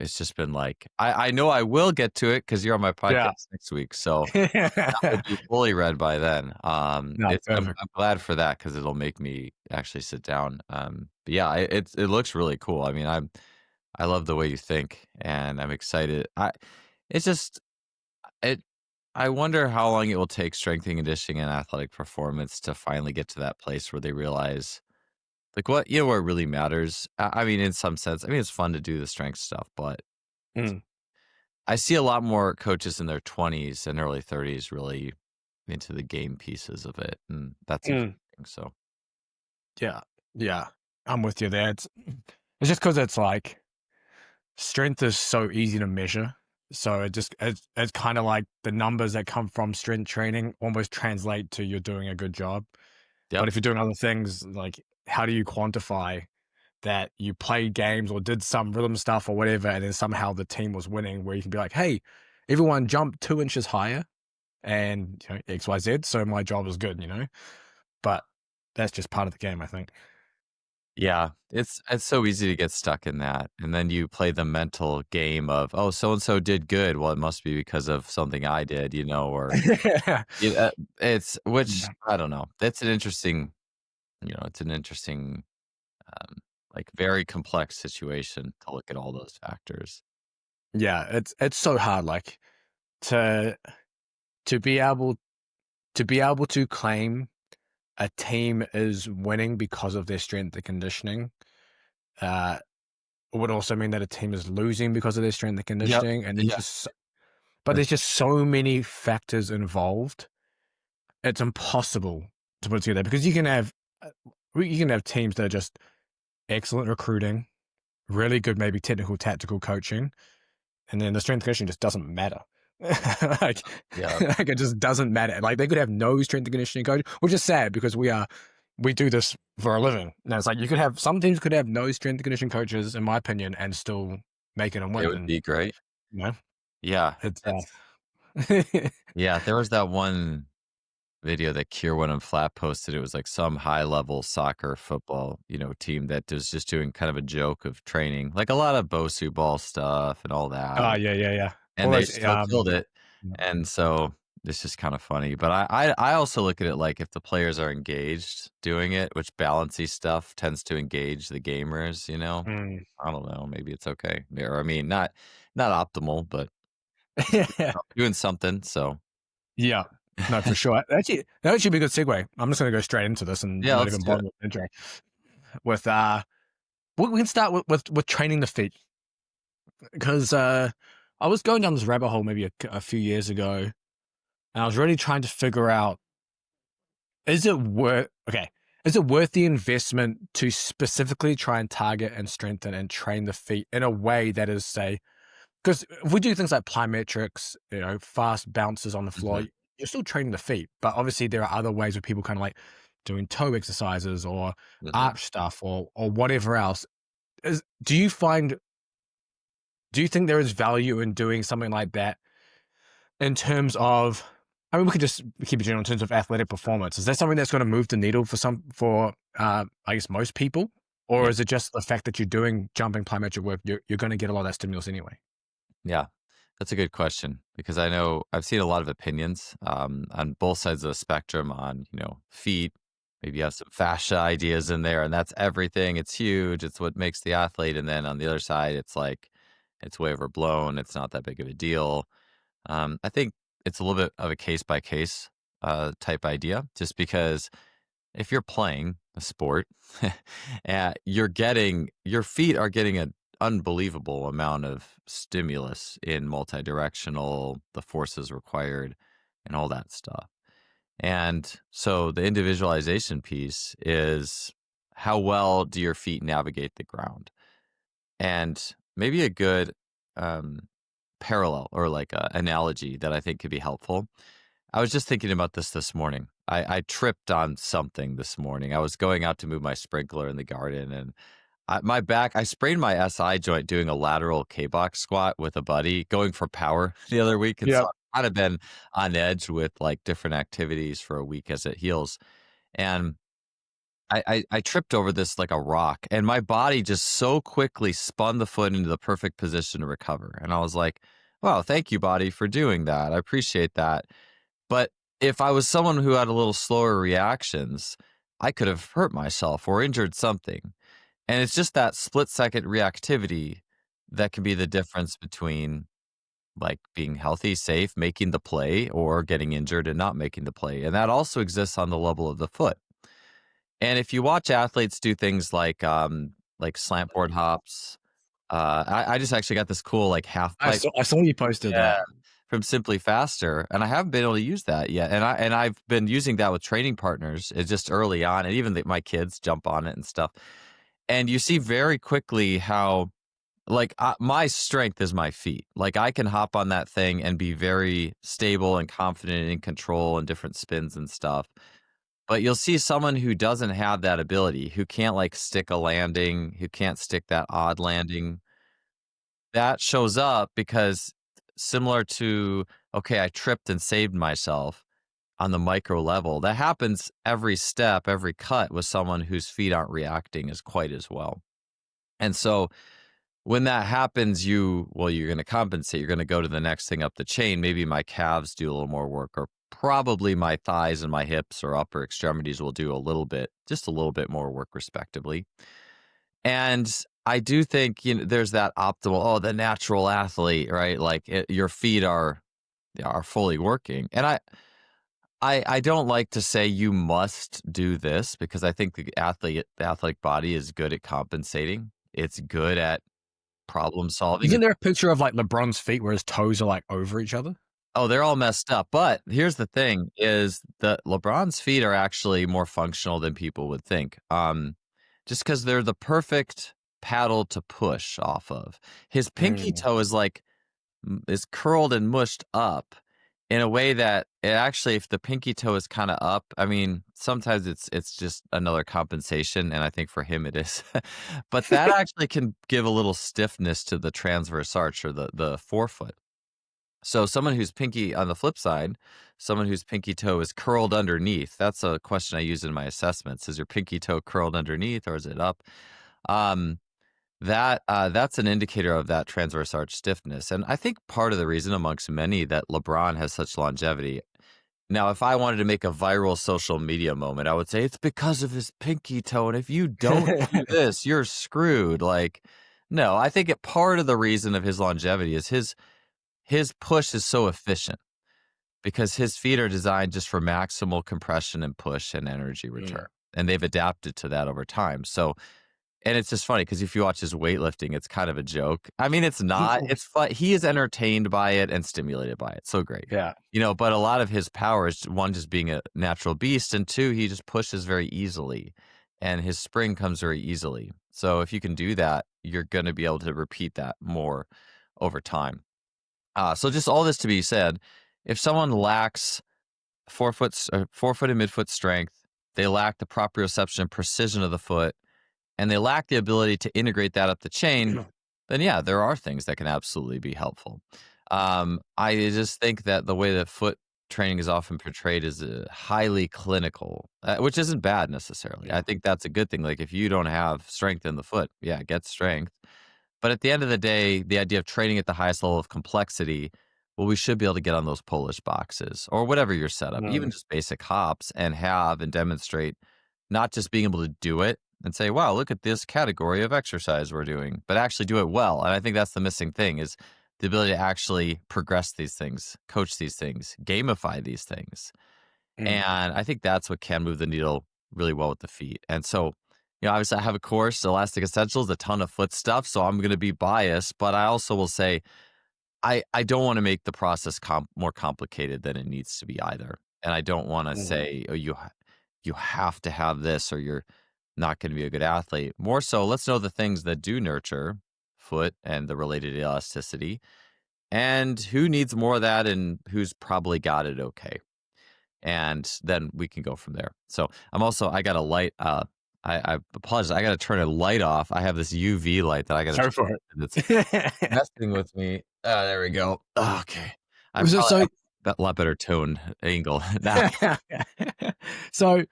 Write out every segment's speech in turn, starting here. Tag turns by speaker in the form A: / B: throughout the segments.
A: it's just been like, I know I will get to it because you're on my
B: Yeah.
A: podcast next week, so that will be fully read by then.
B: No,
A: I'm
B: perfect.
A: glad for that because it'll make me actually sit down. But yeah, it looks really cool. I mean, I love the way you think, and I'm excited. It's just it. I wonder how long it will take strength and conditioning and athletic performance to finally get to that place where they realize, like, what really matters. I mean, in some sense, I mean, it's fun to do the strength stuff, but
B: Mm,
A: I see a lot more coaches in their 20s and early 30s really into the game pieces of it, and that's
B: mm.
A: encouraging. So,
B: Yeah, yeah, I'm with you there. It's just because it's like strength is so easy to measure. So it's kind of like the numbers that come from strength training almost translate to you're doing a good job. But
A: yep,
B: if you're doing other things, like how do you quantify that you played games or did some rhythm stuff or whatever, and then somehow the team was winning, where you can be like, hey, everyone jumped 2 inches higher and XYZ, so my job is good, But that's just part of the game, I think.
A: yeah, it's so easy to get stuck in that, and then you play the mental game of, oh, so and so did good. Well, it must be because of something I did, or
B: Yeah.
A: it's which
B: Yeah.
A: I don't know. That's an interesting, it's an interesting, um, like very complex situation to look at all those factors.
B: Yeah, it's so hard, like to to be able to claim a team is winning because of their strength and conditioning. Uh, would also mean that a team is losing because of their strength and
A: Yep.
B: conditioning, and
A: Yeah.
B: there's just so many factors involved. It's impossible to put it together because uh, you can have teams that are just excellent recruiting, really good maybe technical tactical coaching, and then the strength conditioning just doesn't matter. like,
A: Yeah.
B: like it just doesn't matter. Like they could have no strength and conditioning coach, which is sad because we do this for a living. And it's like you could have some teams could have no strength and conditioning coaches, in my opinion, and still make it and
A: It
B: win.
A: would
B: And
A: be great.
B: you know,
A: Yeah.
B: it's
A: It's yeah, there was that one video that Kierwan and Flat posted. It was like some high level soccer football, team that was just doing kind of a joke of training, like a lot of Bosu ball stuff and all that.
B: oh yeah, yeah, yeah. All
A: And they
B: those
A: still killed it.
B: yeah.
A: And so it's just kind of funny. But I also look at it like if the players are engaged doing it, which balancey stuff tends to engage the gamers.
B: Mm.
A: I don't know. Maybe it's okay. Or I mean, not optimal, but it's doing something. So
B: Yeah. No, for sure. Actually, that would be a good segue. I'm just going to go straight into this and
A: yeah,
B: not
A: let's
B: even
A: do it.
B: bother with the intro. With we can start with training the feet because I was going down this rabbit hole maybe a few years ago, and I was really trying to figure out is it worth the investment to specifically try and target and strengthen and train the feet in a way that is say because if we do things like plyometrics, fast bounces on the floor,
A: Mhm,
B: you're still training the feet. But obviously, there are other ways where people kind of like doing toe exercises or
A: mhm.
B: arch stuff or whatever else. Is do you think there is value in doing something like that in terms of? I mean, we could just keep it general in terms of athletic performance. Is that something that's going to move the needle for I guess most people, or
A: Yeah,
B: is it just the fact that you're doing jumping plyometric work? You're going to get a lot of that stimulus anyway.
A: yeah. That's a good question because I know I've seen a lot of opinions on both sides of the spectrum on, feet. Maybe you have some fascia ideas in there, and that's everything. It's huge. It's what makes the athlete. And then on the other side, it's like it's way overblown. It's not that big of a deal. I think it's a little bit of a case by case type idea, just because if you're playing a sport, your feet are getting an unbelievable amount of stimulus in multi-directional, the forces required, and all that stuff. And so the individualization piece is how well do your feet navigate the ground? And maybe a good um, parallel or like a analogy that I think could be helpful. I was just thinking about this morning. I tripped on something this morning. I was going out to move my sprinkler in the garden, and I sprained my SI joint doing a lateral K-box squat with a buddy, going for power the other week, and so
B: Yep.
A: I've kind of been on edge with like different activities for a week as it heals. And I tripped over this like a rock, and my body just so quickly spun the foot into the perfect position to recover, and I was like, "Wow, thank you, body, for doing that. I appreciate that." But if I was someone who had a little slower reactions, I could have hurt myself or injured something, and it's just that split-second reactivity that can be the difference between, like, being healthy, safe, making the play, or getting injured and not making the play, and that also exists on the level of the foot. And if you watch athletes do things like slant board hops, I just actually got this cool, like, half pipe.
B: I saw you posted
A: Yeah,
B: that.
A: from Simply Faster, and I haven't been able to use that yet, and I've been using that with training partners, just early on, and even my kids jump on it and stuff, and you see very quickly how, like, my strength is my feet. Like, I can hop on that thing and be very stable and confident and in control and different spins and stuff. But you'll see someone who doesn't have that ability, who can't, like, stick a landing, who can't stick that odd landing, that shows up because similar to, "Okay, I tripped and saved myself," on the micro level, that happens every step, every cut with someone whose feet aren't reacting as quite as well. And so when that happens, you're gonna compensate, you're gonna go to the next thing up the chain. Maybe my calves do a little more work, or probably my thighs and my hips or upper extremities will do a little bit, just a little bit more work respectively. And I do think, there's that optimal, oh, the natural athlete, right? Like, your feet are fully working. And I don't like to say you must do this, because I think the athletic body is good at compensating. It's good at problem solving.
B: Isn't there a picture of like LeBron's feet where his toes are like over each other?
A: Oh, they're all messed up, but here's the thing, is that LeBron's feet are actually more functional than people would think, just because 'cause they're the perfect paddle to push off of. His pinky
B: Mm.
A: toe is like, is curled and mushed up in a way that it actually, if the pinky toe is kinda up, I mean, sometimes it's just another compensation, and I think for him it is, but that actually can give a little stiffness to the transverse arch, or the forefoot. So someone whose pinky on the flip side, someone whose pinky toe is curled underneath, that's a question I use in my assessments. Is your pinky toe curled underneath, or is it up? Um, that's an indicator of that transverse arch stiffness. And I think part of the reason amongst many that LeBron has such longevity. Now, if I wanted to make a viral social media moment, I would say it's because of his pinky toe. And if you don't do this, you're screwed. Like, no, I think part of the reason of his longevity is his push is so efficient, because his feet are designed just for maximal compression and push and energy return,
B: Mm.
A: and they've adapted to that over time. So, and it's just funny because if you watch his weightlifting, it's kind of a joke. I mean, it's not. It's fun. He is entertained by it and stimulated by it. So great.
B: Yeah.
A: But a lot of his power is, one, just being a natural beast, and two, he just pushes very easily, and his spring comes very easily. So if you can do that, you're going to be able to repeat that more over time. So just all this to be said, if someone lacks forefoot and midfoot strength, they lack the proprioception and precision of the foot, and they lack the ability to integrate that up the chain, then yeah, there are things that can absolutely be helpful. I just think that the way that foot training is often portrayed is highly clinical, which isn't bad necessarily. I
B: Yeah.
A: think that's a good thing. Like, if you don't have strength in the foot, yeah, get strength. But at the end of the day, the idea of training at the highest level of complexity, well, we should be able to get on those Polish boxes or whatever your setup, even
B: Mm.
A: just basic hops, and have and demonstrate not just being able to do it and say, wow, look at this category of exercise we're doing, but actually do it well. And I think that's the missing thing, is the ability to actually progress these things, coach these things, gamify these things.
B: Mm.
A: And I think that's what can move the needle really well with the feet. And so, obviously I have a course, Elastic Essentials, a ton of foot stuff. So I'm going to be biased, but I also will say I don't want to make the process more complicated than it needs to be either. And I don't want to
B: Mhm.
A: say, oh, you have to have this or you're not going to be a good athlete. More so, let's know the things that do nurture foot and the related elasticity, and who needs more of that and who's probably got it okay, and then we can go from there. So I got a light. I apologize. I got to turn a light off. I have this UV light that I got to
B: Go
A: turn
B: for
A: off, and it's
B: it.
A: messing with me. There we go. Okay, I
B: So
A: probably
B: so
A: have a lot better tone angle now.
B: so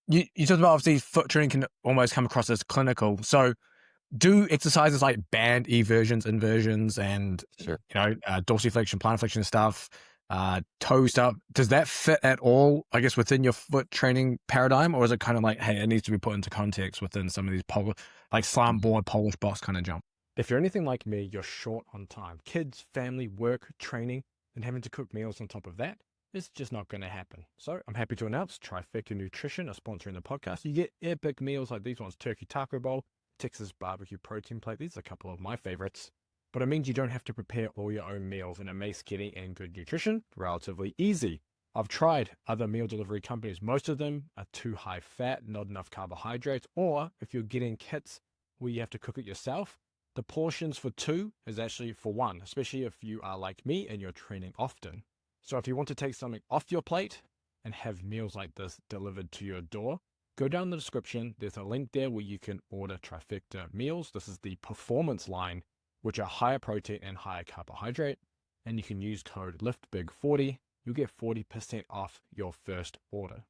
B: you talked about obviously foot training can almost come across as clinical. So do exercises like band eversions, inversions, and
A: Sure.
B: dorsiflexion, plantar flexion stuff, toe stuff, does that fit at all, I guess, within your foot training paradigm? Or is it kind of like, hey, it needs to be put into context within some of these like slant board, Polish box kind of jump? If you're anything like me, you're short on time. Kids, family, work, training, and having to cook meals on top of that is just not going to happen. So I'm happy to announce Trifecta Nutrition are sponsoring the podcast. You get epic meals like these ones: turkey taco bowl, Texas barbecue protein plate. These are a couple of my favorites. But it means you don't have to prepare all your own meals, and it makes getting and good nutrition relatively easy. I've tried other meal delivery companies. Most of them are too high fat, not enough carbohydrates, or if you're getting kits where you have to cook it yourself, the portions for two is actually for one, especially if you are like me and you're training often. So if you want to take something off your plate and have meals like this delivered to your door, go down the description. There's a link there where you can order Trifecta meals. This is the performance line, which are higher protein and higher carbohydrate. And you can use code LIFTBIG40. You'll get 40% off your first order.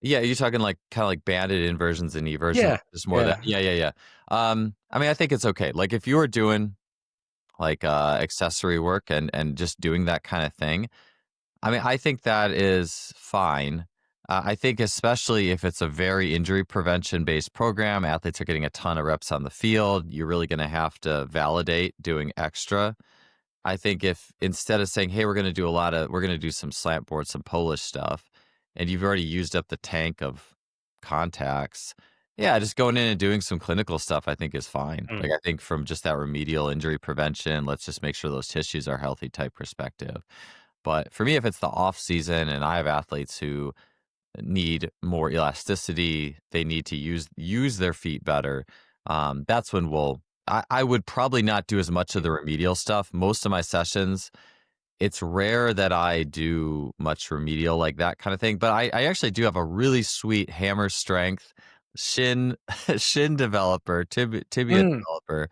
A: Yeah, you're talking like kind of like banded inversions and eversions,
B: Yeah.
A: just more of that.
B: Yeah.
A: Yeah, yeah, yeah. I mean, I think it's okay. Like if you were doing like accessory work and just doing that kind of thing, I mean, I think that is fine. I think especially if it's a very injury prevention based program, athletes are getting a ton of reps on the field. You're really going to have to validate doing extra. I think if instead of saying, "Hey, we're going to do some slant board, some Polish stuff," and you've already used up the tank of contacts, yeah, just going in and doing some clinical stuff, I think is fine.
B: Mm.
A: Like I think from just that remedial injury prevention, let's just make sure those tissues are healthy type perspective. But for me, if it's the off season and I have athletes who need more elasticity, they need to use their feet better. That's when I would probably not do as much of the remedial stuff. Most of my sessions, it's rare that I do much remedial like that kind of thing. But I actually do have a really sweet hammer strength shin shin developer, tibia
B: Mm.
A: developer,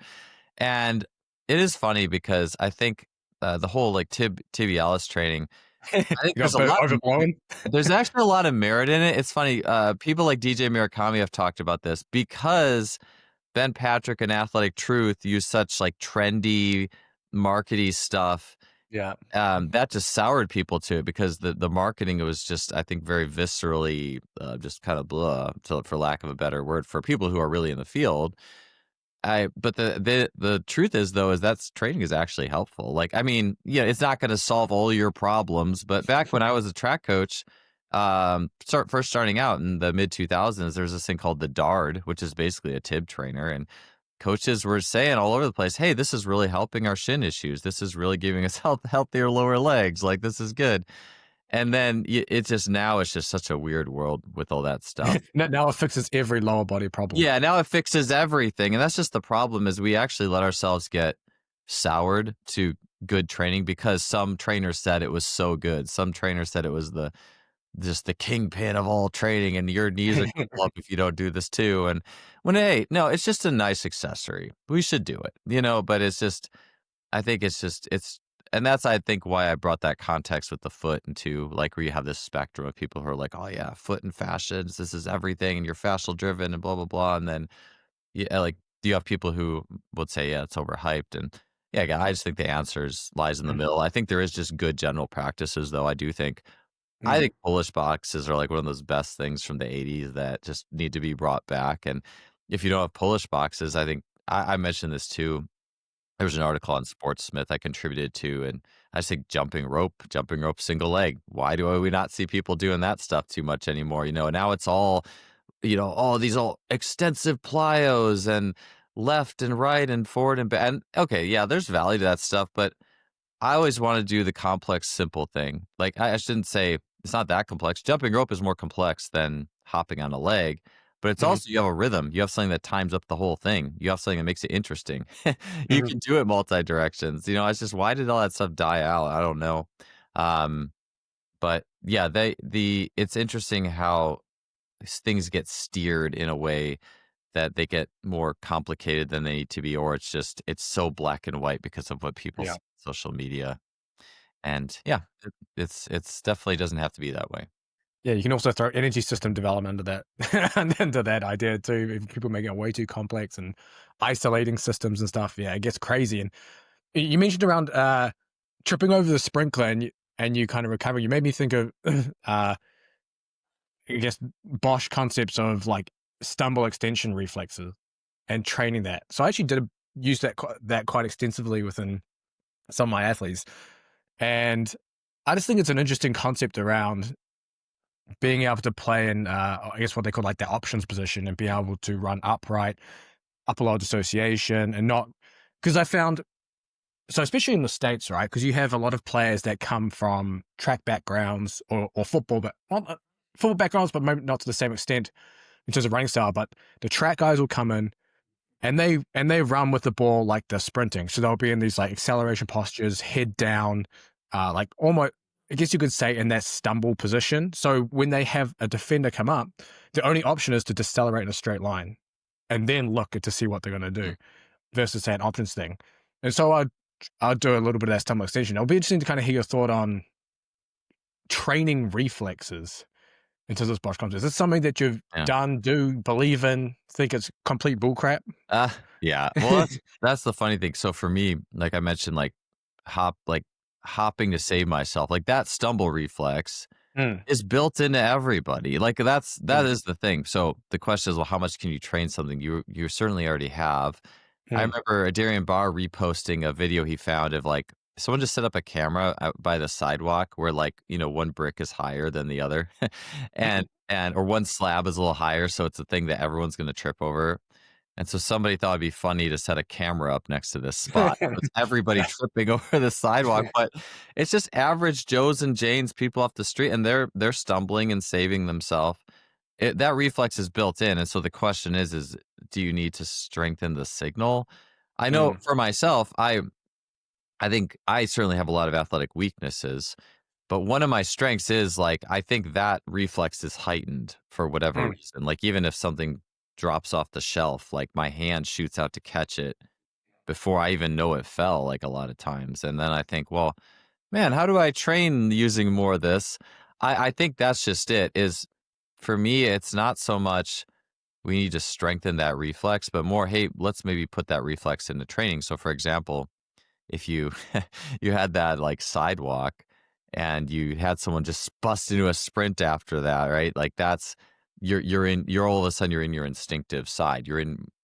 A: and it is funny because I think the whole like tibialis training. I think
B: You got a bit overblown.
A: there's actually a lot of merit in it. It's funny, people like DJ Murakami have talked about this because Ben Patrick and Athletic Truth use such, like, trendy, markety stuff,
B: Yeah.
A: that just soured people to it because the marketing was just, I think, very viscerally, just kinda blah, to for lack of a better word, for people who are really in the field. But the truth is though is that's training is actually helpful. Like, I mean, yeah, it's not gonna solve all your problems, but back when I was a track coach, first starting out in the mid 2000s, there's this thing called the DARD, which is basically a tib trainer, and coaches were saying all over the place, "Hey, this is really helping our shin issues. This is really giving us healthier lower legs. Like this is good." And then it's just now it's just such a weird world with all that stuff.
B: Now it fixes every lower body problem.
A: Yeah, now it fixes everything, and that's just the problem is we actually let ourselves get soured to good training because some trainers said it was so good. Some trainers said it was just the kingpin of all training, and your knees are gonna blow up if you don't do this too. And when hey, no, it's just a nice accessory. We should do it, but it's just I think it's and that's I think why I brought that context with the foot into like where you have this spectrum of people who are like, oh yeah, foot and fascias, this is everything, and you're fascial driven and blah blah blah, and then yeah, like you have people who would say, yeah, it's overhyped, and yeah, again, I just think the answers lies in the
B: Mm.
A: middle. I think there is just good general practices, though. I
B: Mm.
A: think Polish boxes are like one of those best things from the '80s that just need to be brought back. And if you don't have Polish boxes, I think I mentioned this too. There was an article on Sportsmith I contributed to, and I just think jumping rope, single leg. Why do we not see people doing that stuff too much anymore? And now it's all, all these all extensive plyos and left and right and forward and back. And okay, yeah, there's value to that stuff, but I always want to do the complex, simple thing. Like I shouldn't say it's not that complex. Jumping rope is more complex than hopping on a leg, but it's
B: Mhm.
A: also you have a rhythm. You have something that times up the whole thing. You have something that makes it interesting. You
B: Mhm.
A: can do it multi directions. It's just why did all that stuff die out? I don't know. Um, but yeah, it's interesting how things get steered in a way that they get more complicated than they need to be, or it's so black and white because of what people
B: Yeah.
A: see on social media. And yeah, it's definitely doesn't have to be that way.
B: Yeah, you can also throw energy system development into that into that idea too. If people make it way too complex and isolating systems and stuff, yeah, it gets crazy. And you mentioned around tripping over the sprinkler and you kind of recover. You made me think of I guess Bosch concepts of like stumble extension reflexes and training that. So I actually did use that quite extensively within some of my athletes, and I just think it's an interesting concept around being able to play in, I guess what they call like the options position and be able to run upright, upper lower dissociation, and not because I found so especially in the states, right? Because you have a lot of players that come from track backgrounds or football, but not football backgrounds, but maybe not to the same extent in terms of running style. But the track guys will come in and they run with the ball like they're sprinting. So they'll be in these like acceleration postures, head down, like almost I guess you could say in that stumble position. So when they have a defender come up, the only option is to decelerate in a straight line and then look to see what they're going to do versus say an options thing. And so I'd do a little bit of that stumble extension. It'll be interesting to kind of hear your thought on training reflexes in terms of Bosch concepts. Is this something that you've
A: Yeah.
B: done, do, believe in, think it's complete bullcrap?
A: Yeah. Well, that's the funny thing. So for me, like I mentioned, like hopping to save myself, like that stumble reflex
B: Mm,
A: is built into everybody. Like that
B: mm,
A: is the thing. So the question is, well, how much can you train something? You certainly already have. I
B: mm,
A: remember Darian Barr reposting a video he found of like someone just set up a camera out by the sidewalk where like, one brick is higher than the other
B: mm,
A: and or one slab is a little higher, so it's a thing that everyone's gonna trip over. And so somebody thought it'd be funny to set a camera up next to this spot. So it's everybody tripping over the sidewalk, but it's just average Joes and Janes, people off the street, and they're stumbling and saving themselves. That reflex is built in, and so the question is do you need to strengthen the signal? I know
B: mm,
A: for myself, I think I certainly have a lot of athletic weaknesses, but one of my strengths is, like, I think that reflex is heightened for whatever
B: mm,
A: reason. Like, even if something drops off the shelf, like, my hand shoots out to catch it before I even know it fell, like, a lot of times, and then I think, "Well, man, how do I train using more of this?" I think that's just it, is for me, it's not so much we need to strengthen that reflex, but more, "Hey, let's maybe put that reflex into training." So, for example, if you you had that like sidewalk and you had someone just bust into a sprint after that, right? Like that's you're all of a sudden you're in your instinctive side.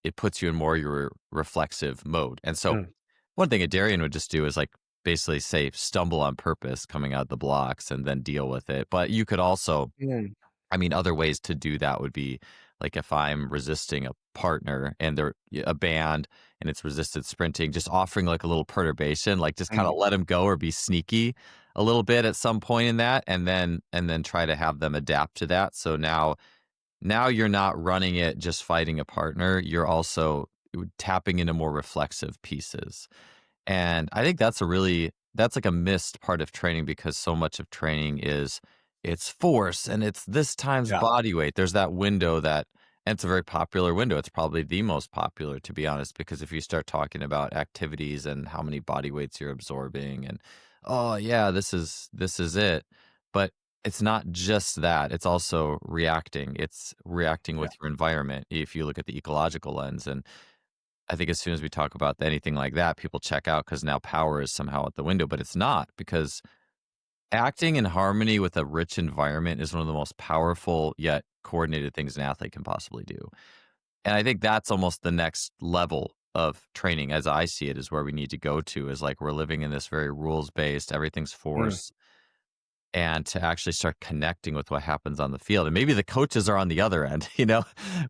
A: It puts you in more your reflexive mode. And so
B: mm,
A: one thing a Darian would just do is like basically say stumble on purpose coming out of the blocks and then deal with it. But you could also
B: mm,
A: I mean, other ways to do that would be like if I'm resisting a partner and they're a band and it's resisted sprinting, just offering like a little perturbation, like just kind
B: mm.
A: of let them go or be sneaky a little bit at some point in that, and then try to have them adapt to that. So now you're not running it just fighting a partner. You're also tapping into more reflexive pieces. And I think that's like a missed part of training because so much of training is it's force and it's this times
B: Yeah.
A: body weight. There's that window and it's a very popular window. It's probably the most popular, to be honest, because if you start talking about activities and how many body weights you're absorbing and oh yeah, this is it. But it's not just that. It's also reacting. It's reacting
B: Yeah.
A: with your environment. If you look at the ecological lens and I think as soon as we talk about anything like that, people check out because now power is somehow out the window, but it's not because acting in harmony with a rich environment is one of the most powerful yet coordinated things an athlete can possibly do. And I think that's almost the next level of training as I see it is where we need to go to is like we're living in this very rules based, everything's
B: Mm,
A: force and to actually start connecting with what happens on the field. And maybe the coaches are on the other end,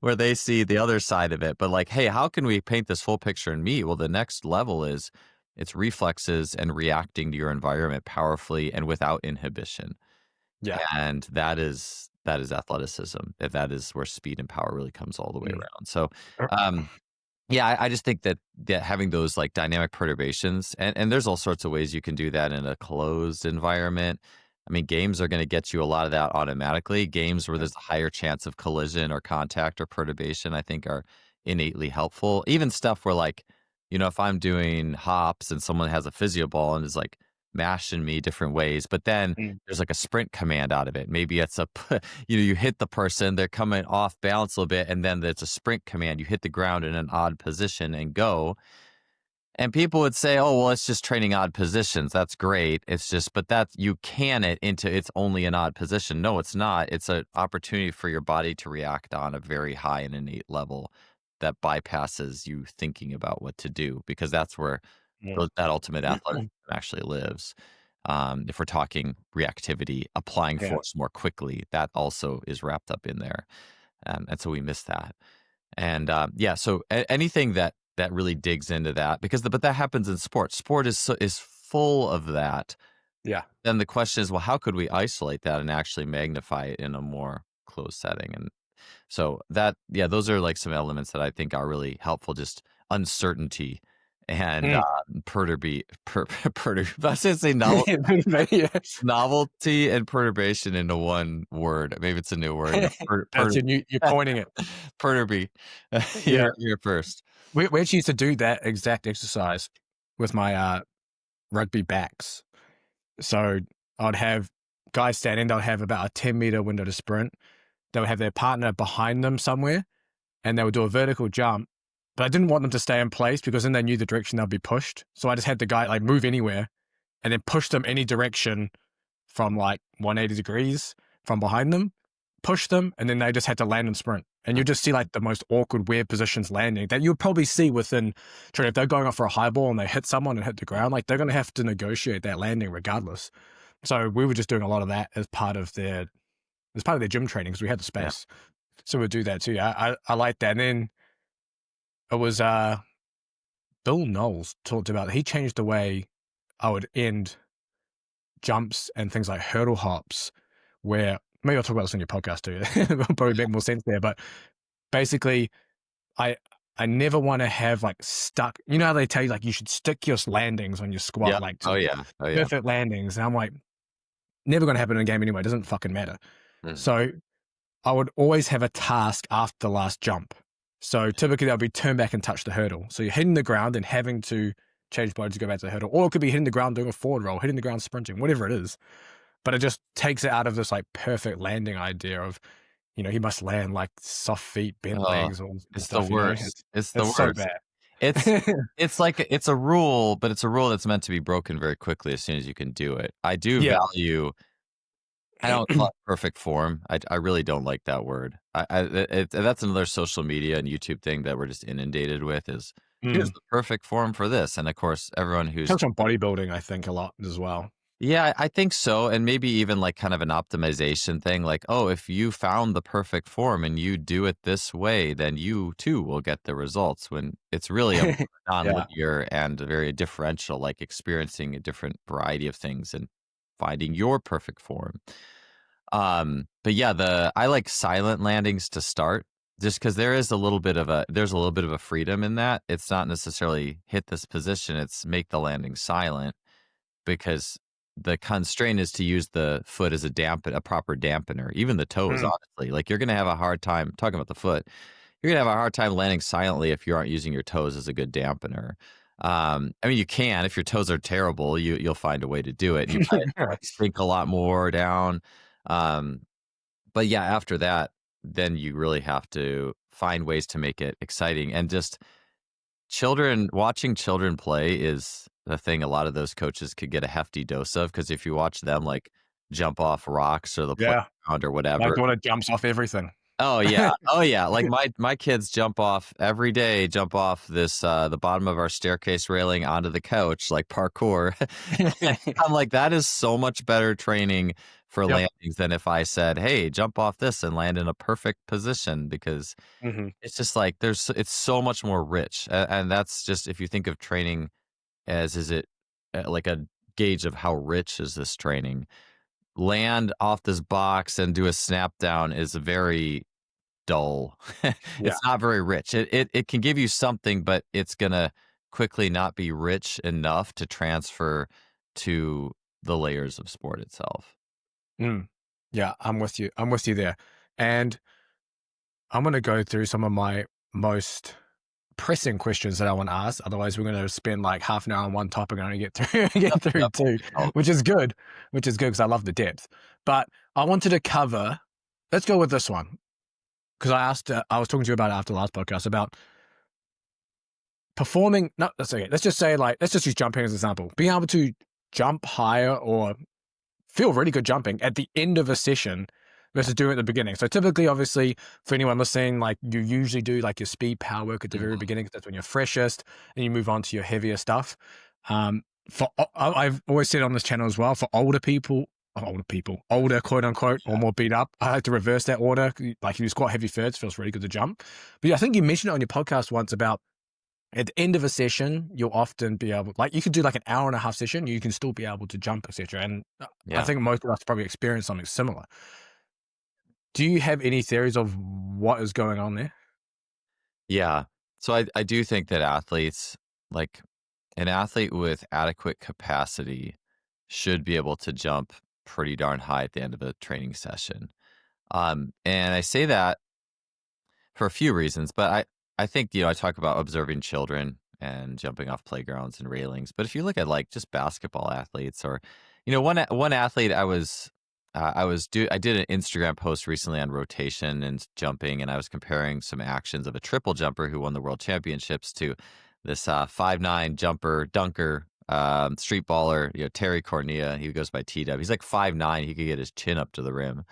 A: where they see the other side of it. But like, hey, how can we paint this full picture in me? Well, the next level is it's reflexes and reacting to your environment powerfully and without inhibition.
B: yeah.
A: And that is athleticism. That is where speed and power really comes all the way
B: Mm.
A: around. So
B: Er,
A: um yeah, I just think that having those, like, dynamic perturbations and there's all sorts of ways you can do that in a closed environment. I mean, games are gonna get you a lot of that automatically. Games where
B: mm,
A: there's a higher chance of collision or contact or perturbation, I think are innately helpful. Even stuff where, like, if I'm doing hops and someone has a physio ball and is, like, mashing me different ways. But then
B: Mm.
A: there's like a sprint command out of it. Maybe it's you hit the person, they're coming off balance a little bit, and then there's a sprint command. You hit the ground in an odd position and go. And people would say, "Oh, well, it's just training odd positions. That's great. It's just, but that you can it into it's only an odd position." No, it's not. It's an opportunity for your body to react on a very high and innate level that bypasses you thinking about what to do because that's where
B: Mm.
A: that ultimate athleticism actually lives. If we're talking reactivity, applying
B: Yeah.
A: force more quickly, that also is wrapped up in there, and so we miss that. And, yeah, so anything that really digs into that because but that happens in sports. Sport is full of that.
B: Yeah.
A: Then the question is, well, how could we isolate that and actually magnify it in a more closed setting? And so that yeah, those are, like, some elements that I think are really helpful, just uncertainty and,
B: Mm.
A: I was gonna say
B: Yeah.
A: novelty and perturbation into one word. Maybe it's a new word now.
B: That's it. You're coining it.
A: Perturby.
B: Yeah.
A: You're first.
B: We actually used to do that exact exercise with my rugby backs. So I'd have guys standing, they'll have about a 10-meter window to sprint. They'll have their partner behind them somewhere, and they would do a vertical jump. But I didn't want them to stay in place because then they knew the direction they'll be pushed. So I just had the guy like move anywhere and then push them any direction from like 180 degrees from behind them, push them, and then they just had to land and sprint. And you just see like the most awkward, weird positions landing that you would probably see within training. If they're going off for a high ball and they hit someone and hit the ground, like they're going to have to negotiate that landing regardless. So we were just doing a lot of that as part of their gym training because we had the
A: Yeah.
B: space. So we'd do that too. I like that. And then it was Bill Knowles talked about he changed the way I would end jumps and things like hurdle hops, where maybe I'll talk about this on your podcast too. It'll probably make more sense there. But basically, I I never want to have like stuck. You know how they tell you like you should stick your landings on your squat
A: Yeah.
B: like
A: Oh,
B: to
A: yeah. Oh, yeah.
B: perfect landings, and I'm like never going to happen in a game anyway. It doesn't fucking matter.
A: Mhm.
B: So I would always have a task after the last jump. So typically that would be turn back and touch the hurdle. So you're hitting the ground and having to change mode to go back to the hurdle, or it could be hitting the ground doing a forward roll, hitting the ground sprinting, whatever it is. But it just takes it out of this like perfect landing idea of, he must land like soft feet, bent
A: Oh,
B: legs, all this
A: it's the
B: stuff.
A: worst. It's the
B: It's so
A: worst.
B: bad.
A: It's it's like it's a rule, but it's a rule that's meant to be broken very quickly as soon as you can do it. I do
B: Yeah.
A: value I don't call it perfect form. I really don't like that word. That's another social media and YouTube thing that we're just inundated with is, "Here's
B: Mm.
A: the perfect form for this," and, of course, everyone who's
B: Comes from bodybuilding, I think, a lot as well.
A: yeah, I think so, and maybe even, like, kind of an optimization thing, like, "Oh, if you found the perfect form and you do it this way, then you too will get the results," when it's really a
B: Yeah.
A: nonlinear and very differential, like, experiencing a different variety of things and finding your perfect form. But yeah, I like silent landings to start just because there's a little bit of a freedom in that. It's not necessarily hit this position, it's make the landing silent because the constraint is to use the foot as a proper dampener, even the toes,
B: Mm.
A: honestly. Like you're gonna have a hard time talking about the foot, you're gonna have a hard time landing silently if you aren't using your toes as a good dampener. I mean, you can if your toes are terrible, you'll find a way to do it, and you might like sink a lot more down. Um, but yeah, after that, then you really have to find ways to make it exciting and just watching children play is the thing a lot of those coaches could get a hefty dose of because if you watch them like jump off rocks or the
B: Yeah.
A: playground or
B: My
A: whatever.
B: daughter jumps off everything.
A: Oh yeah. Oh yeah. Like my kids jump off every day, jump off this the bottom of our staircase railing onto the couch like parkour. I'm like, that is so much better training for
B: Yep.
A: landings than if I said, "Hey, jump off this and land in a perfect position," because
B: Mhm.
A: it's just like it's so much more rich, and that's just if you think of training as is it like a gauge of how rich is this training. Land off this box and do a snap down is very dull.
B: Yeah.
A: It's not very rich. It can give you something, but it's gonna quickly not be rich enough to transfer to the layers of sport itself.
B: Mm. Yeah, I'm with you. I'm with you there. And I'm gonna go through some of my most pressing questions that I want to ask. Otherwise, we're going to spend like half an hour on one topic and only get through
A: Yep,
B: get through
A: yep.
B: two,
A: Oh,
B: which is good. Which is good because I love the depth. But I wanted to cover. Let's go with this one because I asked. I was talking to you about it after the last podcast about performing. No, that's okay. Let's just say let's just use jumping as an example. Being able to jump higher or feel really good jumping at the end of a session versus doing it at the beginning. So typically, obviously, for anyone listening, like you usually do like your speed power work at the very beginning, 'cause that's when you're freshest, and you move on to your heavier stuff. I've always said on this channel as well, for older people, older quote unquote, or more beat up, I like to reverse that order. Like if you squat heavy thirds, feels really good to jump. But yeah, I think you mentioned it on your podcast once about at the end of a session, you'll often be able, like, you could do like an hour and a half session, you can still be able to jump, etc. And I
A: yeah.
B: think most of us probably experience something similar. Do you have any theories of what is going on there?
A: Yeah. So I do think that athletes, like an athlete with adequate capacity, should be able to jump pretty darn high at the end of a training session. And I say that for a few reasons, but I think, I talk about observing children and jumping off playgrounds and railings. But if you look at like just basketball athletes, or one athlete I did an Instagram post recently on rotation and jumping, and I was comparing some actions of a triple jumper who won the world championships to this 5'9" jumper dunker, street baller, Terry Cornea. He goes by T-Dub. He's like 5'9". He could get his chin up to the rim.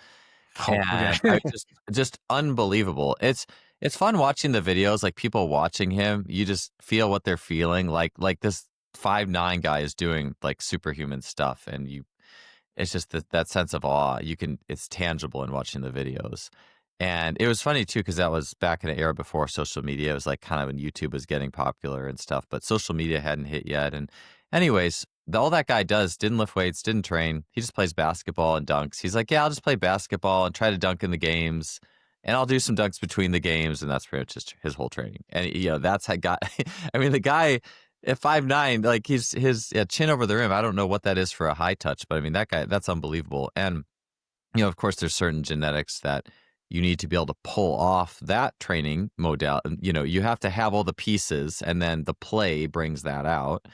B: Oh,
A: And I
B: okay.
A: just unbelievable. It's fun watching the videos, like, people watching him, you just feel what they're feeling, like this 5'9" guy is doing, like, superhuman stuff, and it's just that sense of awe. It's tangible in watching the videos. And it was funny too, because that was back in an era before social media. It was like kind of when YouTube was getting popular and stuff, but social media hadn't hit yet. And anyways, all that guy does, didn't lift weights, didn't train. He just plays basketball and dunks. He's like, yeah, I'll just play basketball and try to dunk in the games, and I'll do some dunks between the games. And that's pretty much just his whole training. And that's how got. I mean, the guy at 5'9", like, his chin over the rim. I don't know what that is for a high touch, but I mean, that guy, that's unbelievable. And of course, there's certain genetics that you need to be able to pull off that training modality. You have to have all the pieces, and then the play brings that out.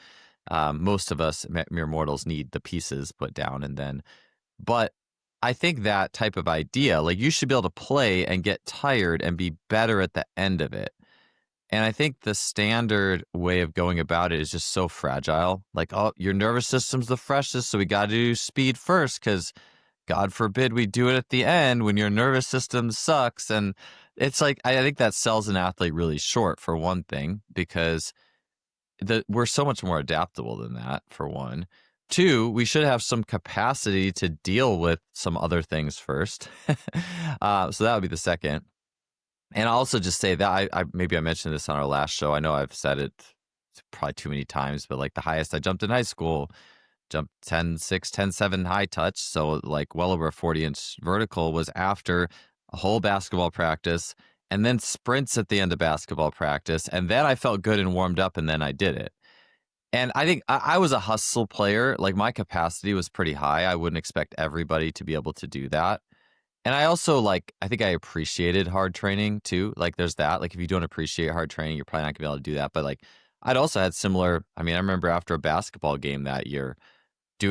A: Most of us mere mortals need the pieces put down, and then. But I think that type of idea, like, you should be able to play and get tired and be better at the end of it. And I think the standard way of going about it is just so fragile. Like, oh, your nervous system's the freshest, so we got to do speed first, because God forbid we do it at the end when your nervous system sucks. And it's like, I think that sells an athlete really short, for one thing, because we're so much more adaptable than that, for one. Two, we should have some capacity to deal with some other things first. So that would be the second. And I'll also just say that I maybe I mentioned this on our last show. I know I've said it probably too many times, but like, the highest I jumped in high school, jumped 10.6, 10.7 high touch. So like well over a 40-inch vertical, was after a whole basketball practice, and then sprints at the end of basketball practice. And then I felt good and warmed up, and then I did it. And I think I was a hustle player. Like, my capacity was pretty high. I wouldn't expect everybody to be able to do that. And I also, like, I think I appreciated hard training too. Like, there's that. Like, if you don't appreciate hard training, you're probably not gonna be able to do that. But like, I'd also had similar. I mean, I remember after a basketball game that year,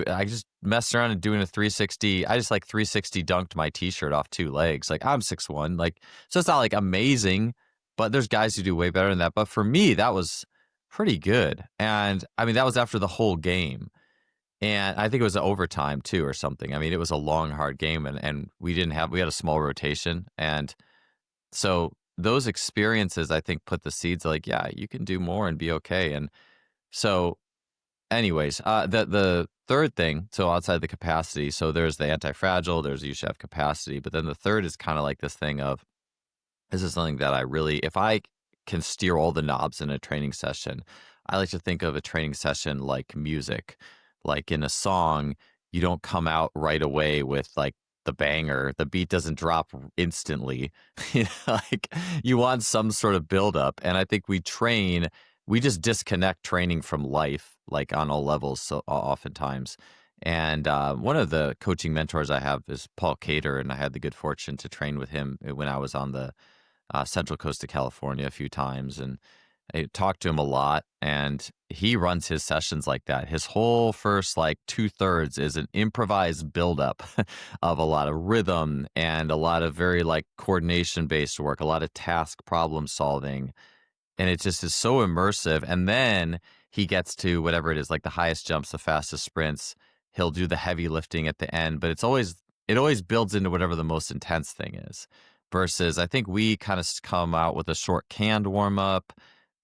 A: I just messed around and doing a 360. I just like 360 dunked my t-shirt off two legs. Like, I'm 6'1". Like, so it's not like amazing, but there's guys who do way better than that. But for me, that was pretty good. And I mean, that was after the whole game. And I think it was an overtime too, or something. I mean, it was a long, hard game, and we had a small rotation. And so those experiences, I think, put the seeds, like, yeah, you can do more and be okay. And so anyways, the third thing, so outside the capacity, so there's the anti-fragile, there's you should have capacity, but then the third is kind of like this thing of, this is something that I really, if I can steer all the knobs in a training session, I like to think of a training session like music. Like, in a song, you don't come out right away with like the banger. The beat doesn't drop instantly. Like, you want some sort of buildup. And I think we just disconnect training from life, like, on all levels, so oftentimes. And one of the coaching mentors I have is Paul Cater, and I had the good fortune to train with him when I was on the Central Coast of California a few times. I talked to him a lot, and he runs his sessions like that. His whole first like 2/3 is an improvised buildup of a lot of rhythm and a lot of very like coordination based work, a lot of task problem solving, and it just is so immersive. And then he gets to whatever it is, like the highest jumps, the fastest sprints. He'll do the heavy lifting at the end, but it always builds into whatever the most intense thing is. Versus, I think we kind of come out with a short canned warm up.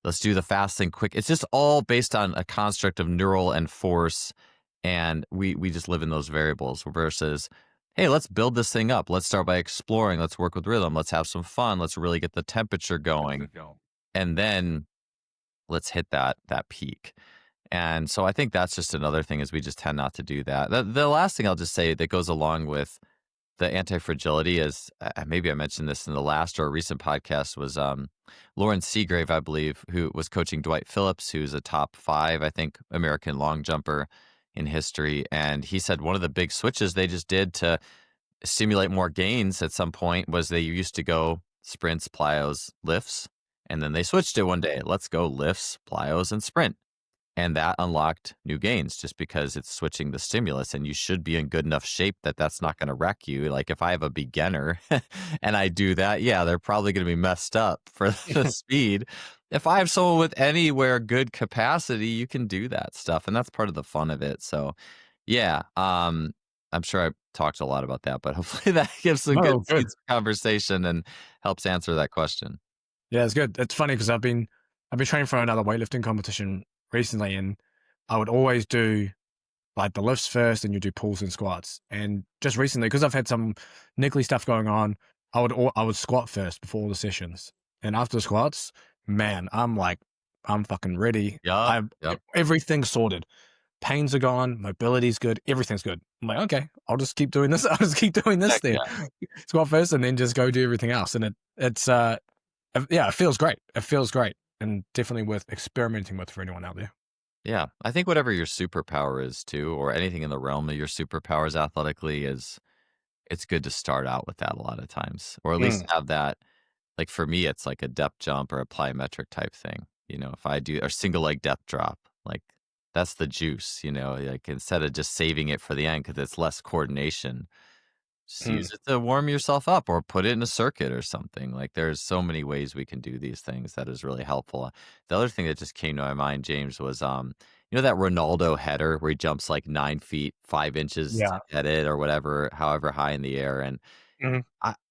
A: Let's do the fast thing quick. It's just all based on a construct of neural and force, and we just live in those variables. Versus, hey, let's build this thing up. Let's start by exploring. Let's work with rhythm. Let's have some fun. Let's really get the temperature going, and then let's hit that peak. And so I think that's just another thing is we just tend not to do that. The last thing I'll just say that goes along with the anti-fragility is maybe I mentioned this in the last or a recent podcast was Lauren Seagrave, I believe, who was coaching Dwight Phillips, who's a top 5, I think, American long jumper in history. And he said one of the big switches they just did to stimulate more gains at some point was they used to go sprints, plyos, lifts, and then they switched it one day. Let's go lifts, plyos, and sprint. And that unlocked new gains just because it's switching the stimulus, and you should be in good enough shape that that's not going to wreck you. Like if I have a beginner and I do that, yeah, they're probably going to be messed up for the speed. If I have someone with anywhere good capacity, you can do that stuff, and that's part of the fun of it. So, yeah, I'm sure I talked a lot about that, but hopefully that gives some good
B: Oh, good.
A: seeds of conversation and helps answer that question.
B: Yeah, it's good. It's funny because I've been training for another weightlifting competition recently, and I would always do like the lifts first, and you do pulls and squats. And just recently, because I've had some niggly stuff going on, I would squat first before all the sessions, and after the squats, man, I'm fucking ready.
A: Yep,
B: I've
A: yep.
B: everything sorted. Pains are gone, mobility's good, everything's good. I'm like, okay, I'll just keep doing this. I'll just keep doing this
A: Heck
B: then.
A: yeah.
B: Squat first, and then just go do everything else. And yeah, it feels great. It feels great, and definitely worth experimenting with for anyone out there.
A: Yeah, I think whatever your superpower is too, or anything in the realm of your superpowers athletically is it's good to start out with that a lot of times, or at least
B: Mm,
A: have that. Like for me, it's like a depth jump or a plyometric type thing. If I do a single leg depth drop, like that's the juice, like instead of just saving it for the end because it's less coordination, just use
B: mm,
A: it to warm yourself up or put it in a circuit or something. Like there's so many ways we can do these things that is really helpful. The other thing that just came to my mind, James, was that Ronaldo header where he jumps like 9 feet 5 inches
B: yeah.
A: to head it or whatever, however high in the air. And
B: Mhm.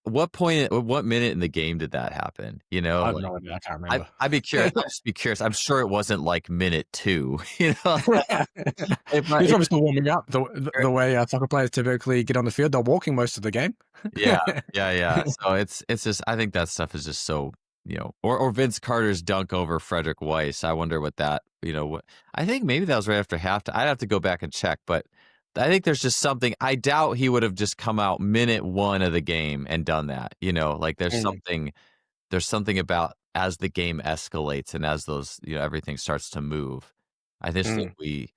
A: what minute in the game did that happen?
B: I have
A: Like
B: no idea. I can't
A: I
B: remember.
A: I'd be curious. I'd just be curious. I'm sure it wasn't like minute 2. If I,
B: He's
A: if,
B: probably still warming up the way soccer players typically get on the field. They're walking most of the game.
A: Yeah, yeah, yeah. So it's just I think that stuff is just so, or Vince Carter's dunk over Frederick Weiss. I wonder what that, what I think maybe that was right after halftime. I'd have to go back and check, but I think there's just something I doubt he would have just come out minute 1 of the game and done that. Like
B: Mm,
A: there's something about as the game escalates and as those, everything starts to move. I just think
B: mm,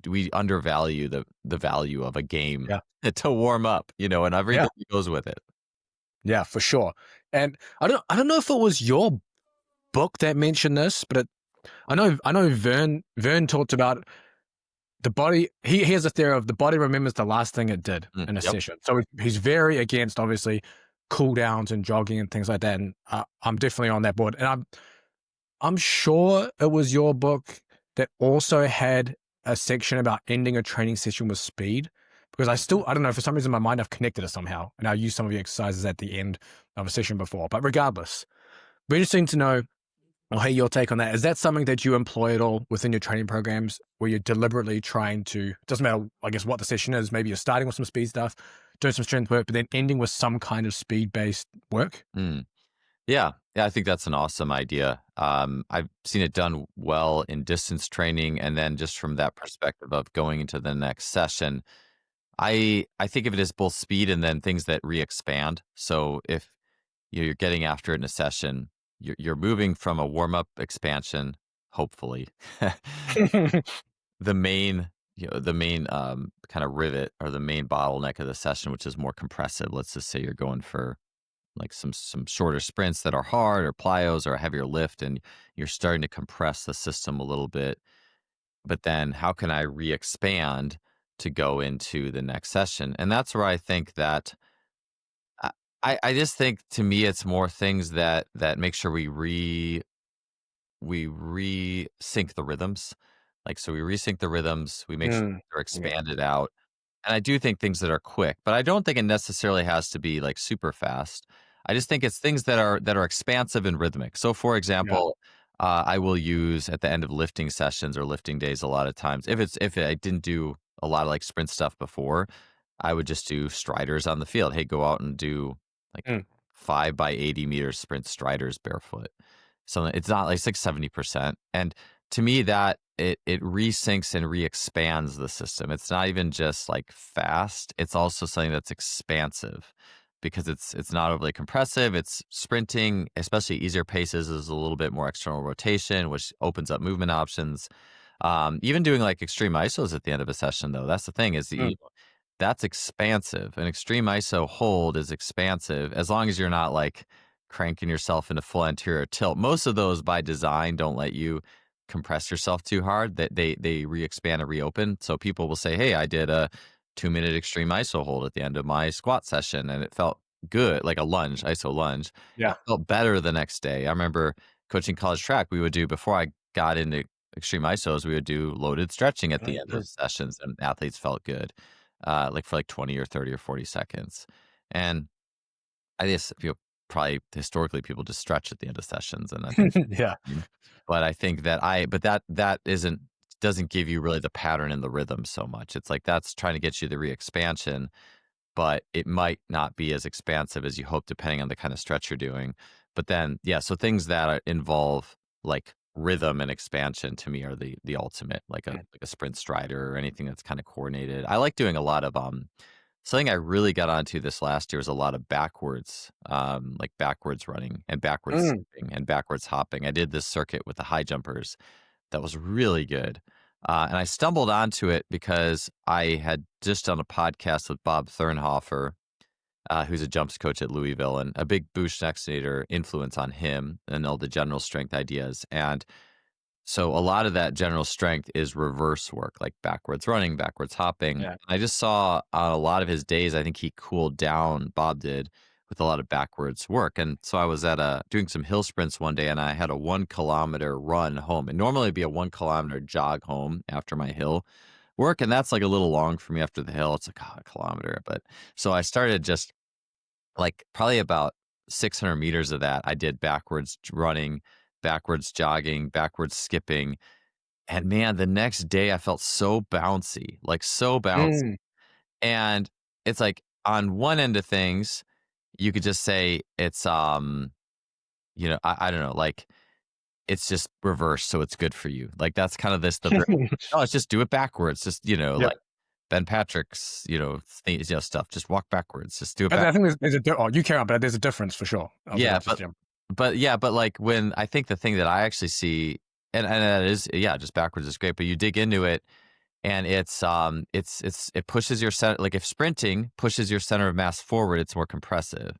A: we undervalue the value of a game
B: yeah,
A: to warm up, and
B: yeah,
A: everything that goes with it.
B: yeah, for sure. And I don't know if it was your book that mentioned this, but I know Vern talked about the body. He has a theory of the body remembers the last thing it did in a
A: Yep.
B: session. So he's very against obviously cool downs and jogging and things like that. And I'm definitely on that board. And I'm sure it was your book that also had a section about ending a training session with speed. Because I don't know, for some reason in my mind I've connected it somehow. And I use some of the exercises at the end of a session before. But regardless, be interesting to know or hey, your take on that. Is that something that you employ at all within your training programs where you're deliberately trying to, doesn't matter, I guess, what the session is, maybe you're starting with some speed stuff, doing some strength work, but then ending with some kind of speed based work?
A: Mm. Yeah. Yeah, I think that's an awesome idea. I've seen it done well in distance training, and then just from that perspective of going into the next session, I think of it as both speed and then things that re-expand. So if you're getting after it in a session, you're moving from a warm-up expansion, hopefully. The main kind of rivet or the main bottleneck of the session, which is more compressive. Let's just say you're going for like some shorter sprints that are hard or plyos or a heavier lift, and you're starting to compress the system a little bit. But then how can I re-expand to go into the next session? And that's where I think that I, I just think to me it's more things that make sure we resync the rhythms. Like so we resync the rhythms, we make sure they're
B: Yeah.
A: expanded out. And I do think things that are quick, but I don't think it necessarily has to be like super fast. I just think it's things that are expansive and rhythmic. So, for
B: Yeah.
A: example, I will use at the end of lifting sessions or lifting days a lot of times. If I didn't do a lot of like sprint stuff before, I would just do striders on the field. Hey, go out and do like
B: Mm.
A: 5 by 80 meters sprint striders barefoot. So it's not like it's like 70%. And to me that it resyncs and re-expands the system. It's not even just like fast, it's also something that's expansive because it's not overly compressive. It's sprinting, especially easier paces is a little bit more external rotation, which opens up movement options. Even doing like extreme isos at the end of a session though, that's the thing is that
B: Mm.
A: that's expansive. An extreme ISO hold is expansive as long as you're not like cranking yourself into full anterior tilt. Most of those by design don't let you compress yourself too hard. That they re-expand and reopen. So people will say, "Hey, I did a 2 minute extreme ISO hold at the end of my squat session, and it felt good, like a lunge, ISO lunge.
B: Yeah.
A: It felt better the next day." I remember coaching college track. We would do before I got into extreme ISOs. We would do loaded stretching at the end of sessions, and athletes felt good like for like 20 or 30 or 40 seconds. And I guess probably historically people just stretch at the end of sessions, and I think
B: Yeah.
A: but I think that that isn't doesn't give you really the pattern and the rhythm so much. It's like that's trying to get you the re-expansion, but it might not be as expansive as you hope depending on the kind of stretch you're doing. But then, yeah, so things that involve like rhythm and expansion to me are the ultimate, like a sprint strider or anything that's kind of coordinated. I like doing a lot of something I really got onto this last year was a lot of backwards, like backwards running and backwards
B: Mm.
A: skipping and backwards hopping. I did this circuit with the high jumpers that was really good. And I stumbled onto it because I had just done a podcast with Bob Thurnhofer, who's a jumps coach at Louisville, and a big Bush-Nextinator influence on him and all the general strength ideas. And so a lot of that general strength is reverse work, like backwards running, backwards hopping.
B: Yeah.
A: I just saw on a lot of his days, I think he cooled down, Bob did, with a lot of backwards work. And so I was at doing some hill sprints one day and I had a 1 kilometer run home. And normally it'd be a 1 kilometer jog home after my hill work. And that's like a little long for me after the hill. It's like, oh, a kilometer. But so I started just like probably about 600 meters of that. I did backwards running, backwards jogging, backwards skipping, and man, the next day I felt so bouncy, like so bouncy.
B: Mm.
A: And it's like on one end of things, you could just say it's I don't know, like it's just reverse, so it's good for you. Like that's kind of no, let's just do it backwards. Just,
B: Yeah.
A: like Ben Patrick's, stuff. Just walk backwards. Just do it
B: I
A: back.
B: think there's oh, you care, but there's a difference for sure. I was
A: Yeah,
B: about to say.
A: but like when I think the thing that I actually see and that is yeah, just backwards is great, but you dig into it and it pushes your center like if sprinting pushes your center of mass forward, it's more compressive.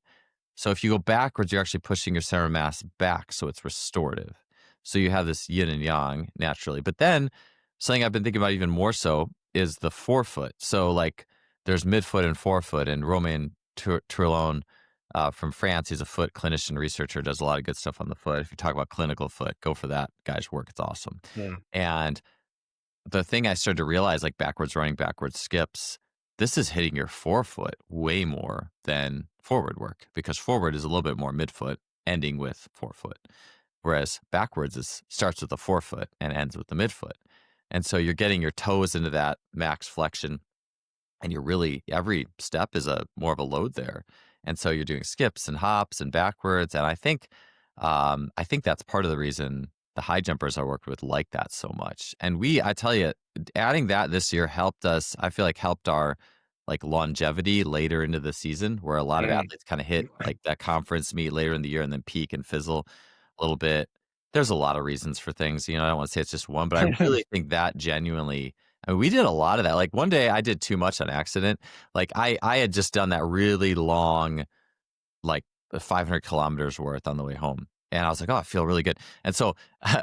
A: So if you go backwards, you're actually pushing your center of mass back, so it's restorative. So you have this yin and yang naturally. But then something I've been thinking about even more so is the forefoot. So like there's midfoot and forefoot, and Romain Tourlon from France, he's a foot clinician researcher, does a lot of good stuff on the foot. If you talk about clinical foot, go for that guy's work. It's awesome.
B: Mm.
A: And the thing I started to realize, like backwards running, backwards skips, this is hitting your forefoot way more than forward work because forward is a little bit more midfoot, ending with forefoot, whereas backwards is starts with the forefoot and ends with the midfoot. And so you're getting your toes into that max flexion and you're really every step is a more of a load there. And so you're doing skips and hops and backwards. And I think that's part of the reason the high jumpers I worked with like that so much. And I tell you, adding that this year helped us. I feel like helped our like longevity later into the season, where a lot of
B: Mm.
A: athletes kind of hit like that conference meet later in the year and then peak and fizzle a little bit. There's a lot of reasons for things. I don't want to say it's just one, but I really think that genuinely I mean, we did a lot of that. Like one day I did too much on accident. Like I had just done that really long, like 500 kilometers worth on the way home. And I was like, oh, I feel really good. And so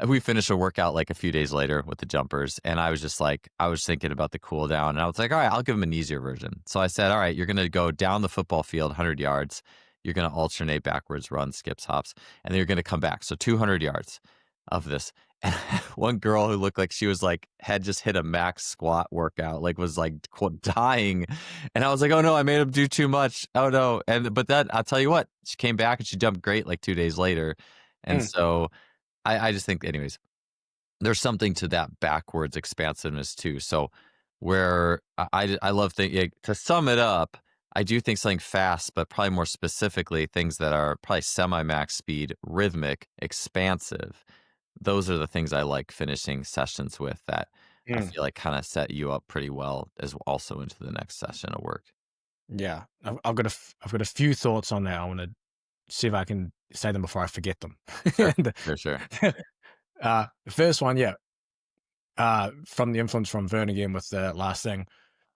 A: we finished a workout like a few days later with the jumpers. And I was just like, I was thinking about the cool down. And I was like, all right, I'll give them an easier version. So I said, all right, you're going to go down the football field 100 yards. You're going to alternate backwards, runs, skips, hops, and then you're going to come back. So 200 yards of this. And one girl who looked like she was like, had just hit a max squat workout, like was like quote, dying. And I was like, oh no, I made him do too much. Oh no. But that, I'll tell you what, she came back and she jumped great like 2 days later. And
B: Mm.
A: so I just think, anyways, there's something to that backwards expansiveness too. So where I love thinking, to sum it up, I do think something fast, but probably more specifically things that are probably semi-max speed, rhythmic, expansive. Those are the things I like finishing sessions with that I
B: Mm.
A: feel like kind of set you up pretty well as also into the next session of work.
B: Yeah, I've got a few thoughts on that. I want to see if I can say them before I forget them.
A: Sure,
B: And,
A: sure, sure.
B: the first one, yeah, from the influence from Vern again with the last thing.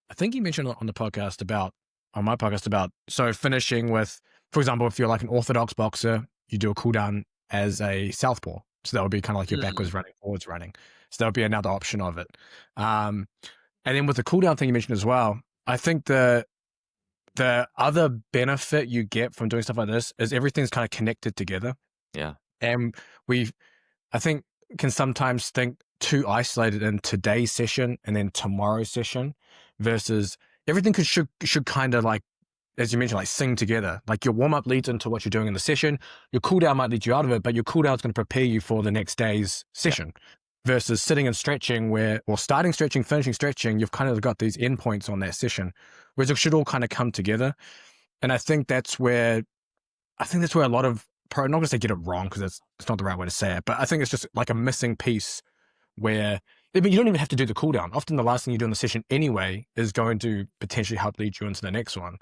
B: I think he mentioned on the podcast about on my podcast about so finishing with, for example, if you're like an orthodox boxer, you do a cool down as a southpaw. So that would be kind of like your
A: Mm,
B: backwards running, forwards running. So that would be another option of it. Um, and then with the cool down thing you mentioned as well, I think the other benefit you get from doing stuff like this is everything's kind of connected together.
A: yeah,
B: And we, I think, can sometimes think too isolated in today's session and then tomorrow's session versus everything should kind of like, as you mentioned, like sing together. Like your warm up leads into what you're doing in the session. Your cool down might lead you out of it, but your cool down is going to prepare you for the next day's
A: yeah,
B: session versus sitting and stretching where, or starting stretching, finishing stretching, you've kind of got these endpoints on that session, whereas it should all kind of come together. And I think that's where a lot of I'm not going to say get it wrong because it's not the right way to say it, but I think it's just like a missing piece where I mean, you don't even have to do the cool down. Often the last thing you do in the session anyway is going to potentially help lead you into the next one.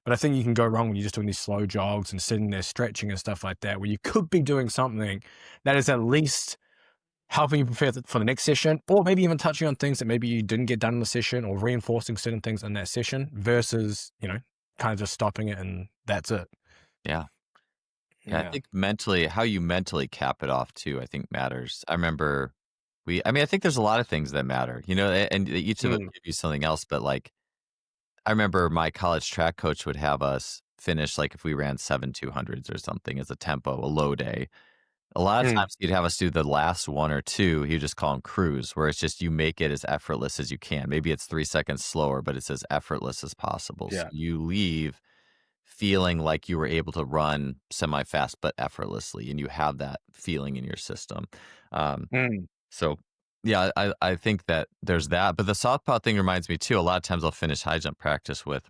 B: But I think you can go wrong when you're just doing these slow jogs and sitting there stretching and stuff like that, where you could be doing something that is at least helping you prepare for the next session, or maybe even touching on things that maybe you didn't get done in the session or reinforcing certain things in that session versus, kind of just stopping it and that's it.
A: yeah. Yeah, I
B: Yeah.
A: think mentally, how you mentally cap it off too, I think matters. I remember I mean, I think there's a lot of things that matter, and each of them
B: Mm,
A: give you something else. But like, I remember my college track coach would have us finish like if we ran 7 200s or something as a tempo, a low day. A lot of
B: mm,
A: times he'd have us do the last one or two. He would just call them cruise, where it's just you make it as effortless as you can. Maybe it's 3 seconds slower, but it's as effortless as possible. So
B: yeah.
A: you leave feeling like you were able to run semi-fast but effortlessly, and you have that feeling in your system. Um,
B: Mm,
A: so, yeah, I think that there's that, but the southpaw thing reminds me too, a lot of times I'll finish high jump practice with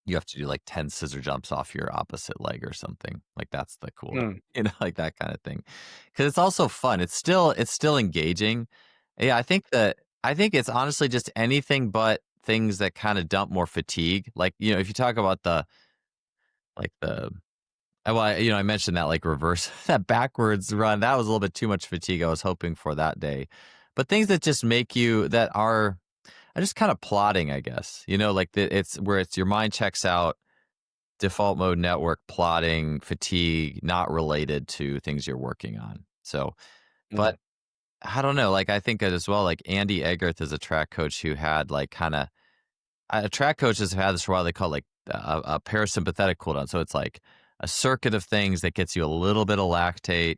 A: you have to do, like, 10 scissor jumps off your opposite leg or something, like, that's the cool down,
B: mm,
A: like, that kinda thing, because it's also fun, it's still engaging. Yeah, I think it's honestly just anything but things that kinda dump more fatigue, like, if you talk about the well, I mentioned that, like, reverse that backwards run, that was a little bit too much fatigue I was hoping for that day. But things that just make you that are just kinda plotting, I guess, like, it's where it's your mind checks out, default mode network, plotting, fatigue, not related to things you're working on. So, but
B: mm,
A: I don't know, like, I think that as well, like, Andy Egarth is a track coach who had, like, kinda track coaches have had this for a while. They call it like a parasympathetic cooldown. So it's like a circuit of things that gets you a little bit of lactate,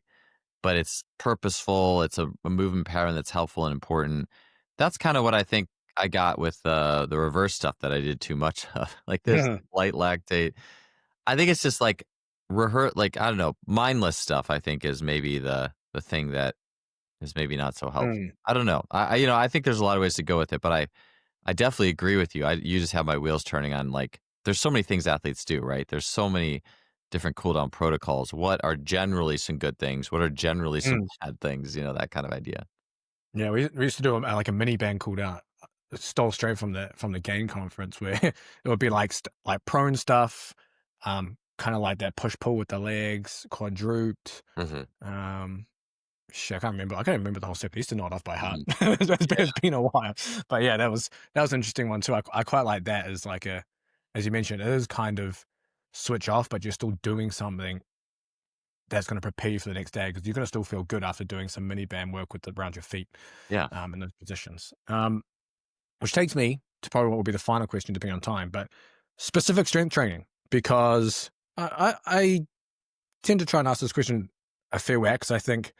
A: but it's purposeful. It's a movement pattern that's helpful and important. That's kind of what I think I got with the reverse stuff that I did too much of. Like this
B: mm,
A: light lactate. I think it's just like like I don't know, mindless stuff. I think is maybe the thing that is maybe not so helpful.
B: mm.
A: I don't know. I think there's a lot of ways to go with it, but I definitely agree with you. You just have my wheels turning on, like, there's so many things athletes do, right? There's so many different cool down protocols. What are generally some good things? What are generally some
B: Mm.
A: bad things? That kind of idea.
B: Yeah, we used to do like a mini band called stole straight from the game conference where it would be like like prone stuff, kind of like that push pull with the legs, quadruped.
A: Mhm.
B: Um, shit, I can't remember. I can't remember the whole step. I used to know it off by heart.
A: Mhm.
B: It's
A: Yeah.
B: been a while, but yeah, that was an interesting one too. I quite like that as like as you mentioned, it is kind of. switch off, but you're still doing something that's going to prepare you for the next day because you're going to still feel good after doing some mini band work with around your feet
A: Yeah.
B: in those positions. Which takes me to probably what will be the final question, depending on time, but specific strength training, because I tend to try and ask this question a fair whack because I think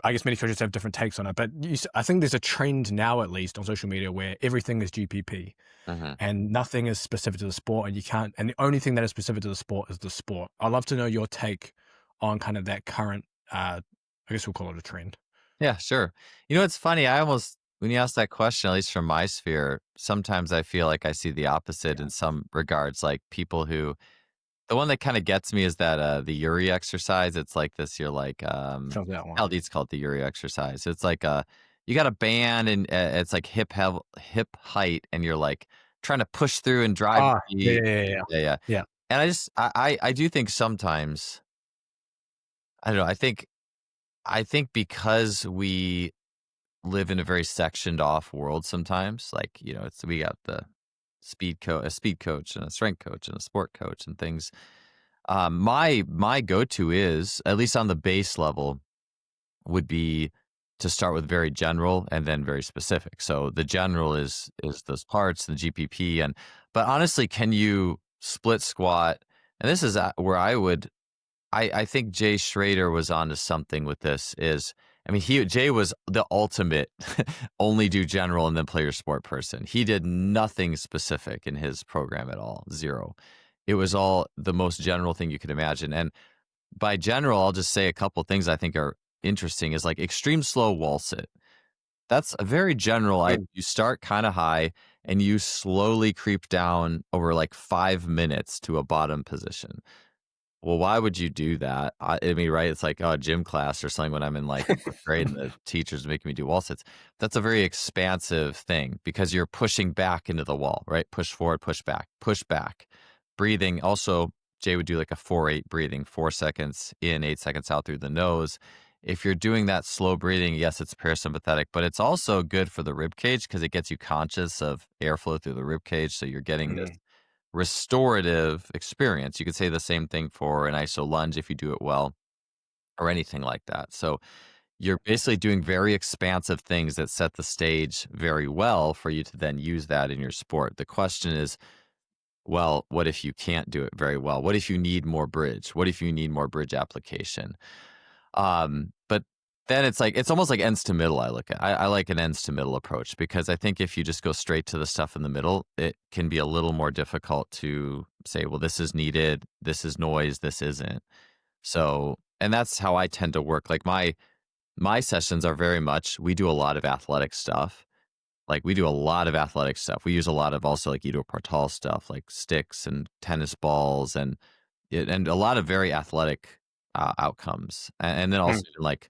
B: I guess many coaches have different takes on it, but I think there's a trend now, at least on social media, where everything is GPP
A: Hmm.
B: and nothing is specific to the sport, and you can't. And the only thing that is specific to the sport is the sport. I'd love to know your take on kind of that current. I guess we'll call it a trend.
A: Yeah, sure. You know, it's funny. I almost, when you ask that question, at least from my sphere, sometimes I feel like I see the opposite
B: Yeah,
A: in some regards. Like people who, the one that kind of gets me is that the Uri exercise. It's like this. You're like,
B: sounds that one.
A: LD's called the Uri exercise. It's like you got a band and it's like hip height, and you're like trying to push through and drive
B: Ah,
A: your
B: yeah,
A: feet.
B: yeah, yeah, yeah.
A: Yeah, yeah.
B: Yeah.
A: And I do think sometimes, I don't know. I think because we live in a very sectioned off world sometimes. Like, it's we got the a speed coach and a strength coach and a sport coach and things. My go-to is, at least on the base level, would be to start with very general and then very specific. So the general is those parts, the GPP, but honestly, can you split squat? And this is where I think Jay Schrader was onto something with this. I mean, Jay was the ultimate only do general and then play your sport person. He did nothing specific in his program at all, zero. It was all the most general thing you could imagine. And by general, I'll just say a couple things I think are interesting is like extreme slow wall sit. That's a very general.
B: Mm.
A: You start kind of high and you slowly creep down over like 5 minutes to a bottom position. Well, why would you do that? I mean, right? It's like, oh, gym class or something when I'm in like 4th grade and the teacher's making me do wall sits. That's a very expansive thing because you're pushing back into the wall, right? Push forward, push back, push back. Breathing. Also, Jay would do like a 4-8 breathing, 4 seconds in, 8 seconds out through the nose. If you're doing that slow breathing, yes, it's parasympathetic, but it's also good for the rib cage because it gets you conscious of airflow through the rib cage. So you're getting this
B: Mm.
A: restorative experience. You could say the same thing for an iso lunge if you do it well or anything like that. So you're basically doing very expansive things that set the stage very well for you to then use that in your sport. The question is, well, what if you can't do it very well? What if you need more bridge? What if you need more bridge application? But then it's like it's almost like ends to middle. I look at. I like an ends to middle approach because I think if you just go straight to the stuff in the middle, it can be a little more difficult to say, well, this is needed, this is noise, this isn't. So, and that's how I tend to work. Like my sessions are very much we do a lot of athletic stuff. Like we do a lot of athletic stuff. We use a lot of also like Ido Portal stuff, like sticks and tennis balls and a lot of very athletic outcomes. And then also
B: Mm.
A: like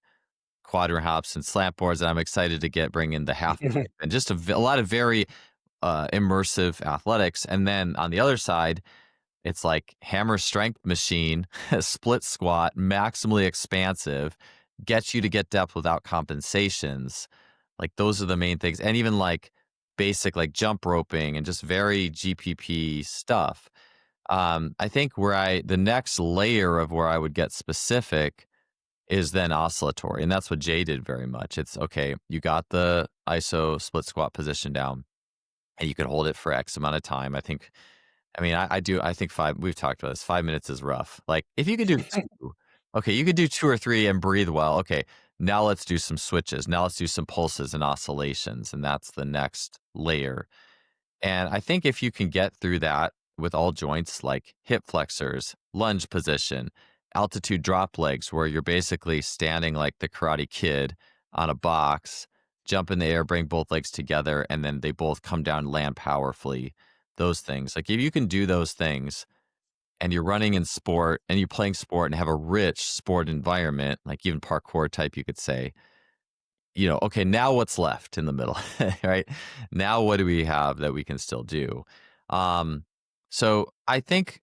A: quadrant hops and slant boards. And I'm excited to bring in the half pipe and just a lot of very immersive athletics. And then on the other side, it's like hammer strength machine, split squat, maximally expansive, gets you to get depth without compensations. Like those are the main things. And even like basic like jump roping and just very GPP stuff. I think the next layer of where I would get specific is then oscillatory. And that's what Jay did very much. It's okay, you got the ISO split squat position down and you can hold it for X amount of time. I think we've talked about this. 5 minutes is rough. Like if you could do two, okay, you could do two or three and breathe well. Okay, now let's do some switches. Now let's do some pulses and oscillations. And that's the next layer. And I think if you can get through that with all joints like hip flexors, lunge position, altitude drop legs, where you're basically standing like the Karate Kid on a box, jump in the air, bring both legs together, and then they both come down, land powerfully. Those things. Like if you can do those things and you're running in sport and you're playing sport and have a rich sport environment, like even parkour type, you could say, okay, now what's left in the middle, right? Now what do we have that we can still do? Um, so I think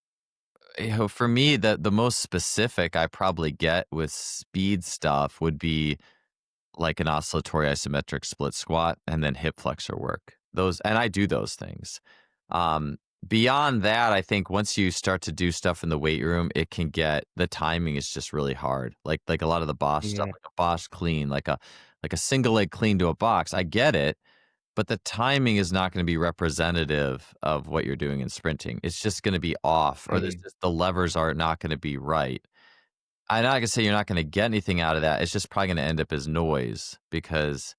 A: for me the most specific I probably get with speed stuff would be like an oscillatory isometric split squat and then hip flexor work. Those and I do those things. beyond that, I think once you start to do stuff in the weight room, it can get the timing is just really hard. Like a lot of the Bosch stuff,
B: Yeah.
A: like a Bosch clean, like a single leg clean to a box. I get it, but the timing is not going to be representative of what you're doing in sprinting. It's just going to be off, or
B: Mm.
A: the levers are not going to be right. I'm not gonna say you're not gonna get anything out of that. It's just probably gonna end up as noise because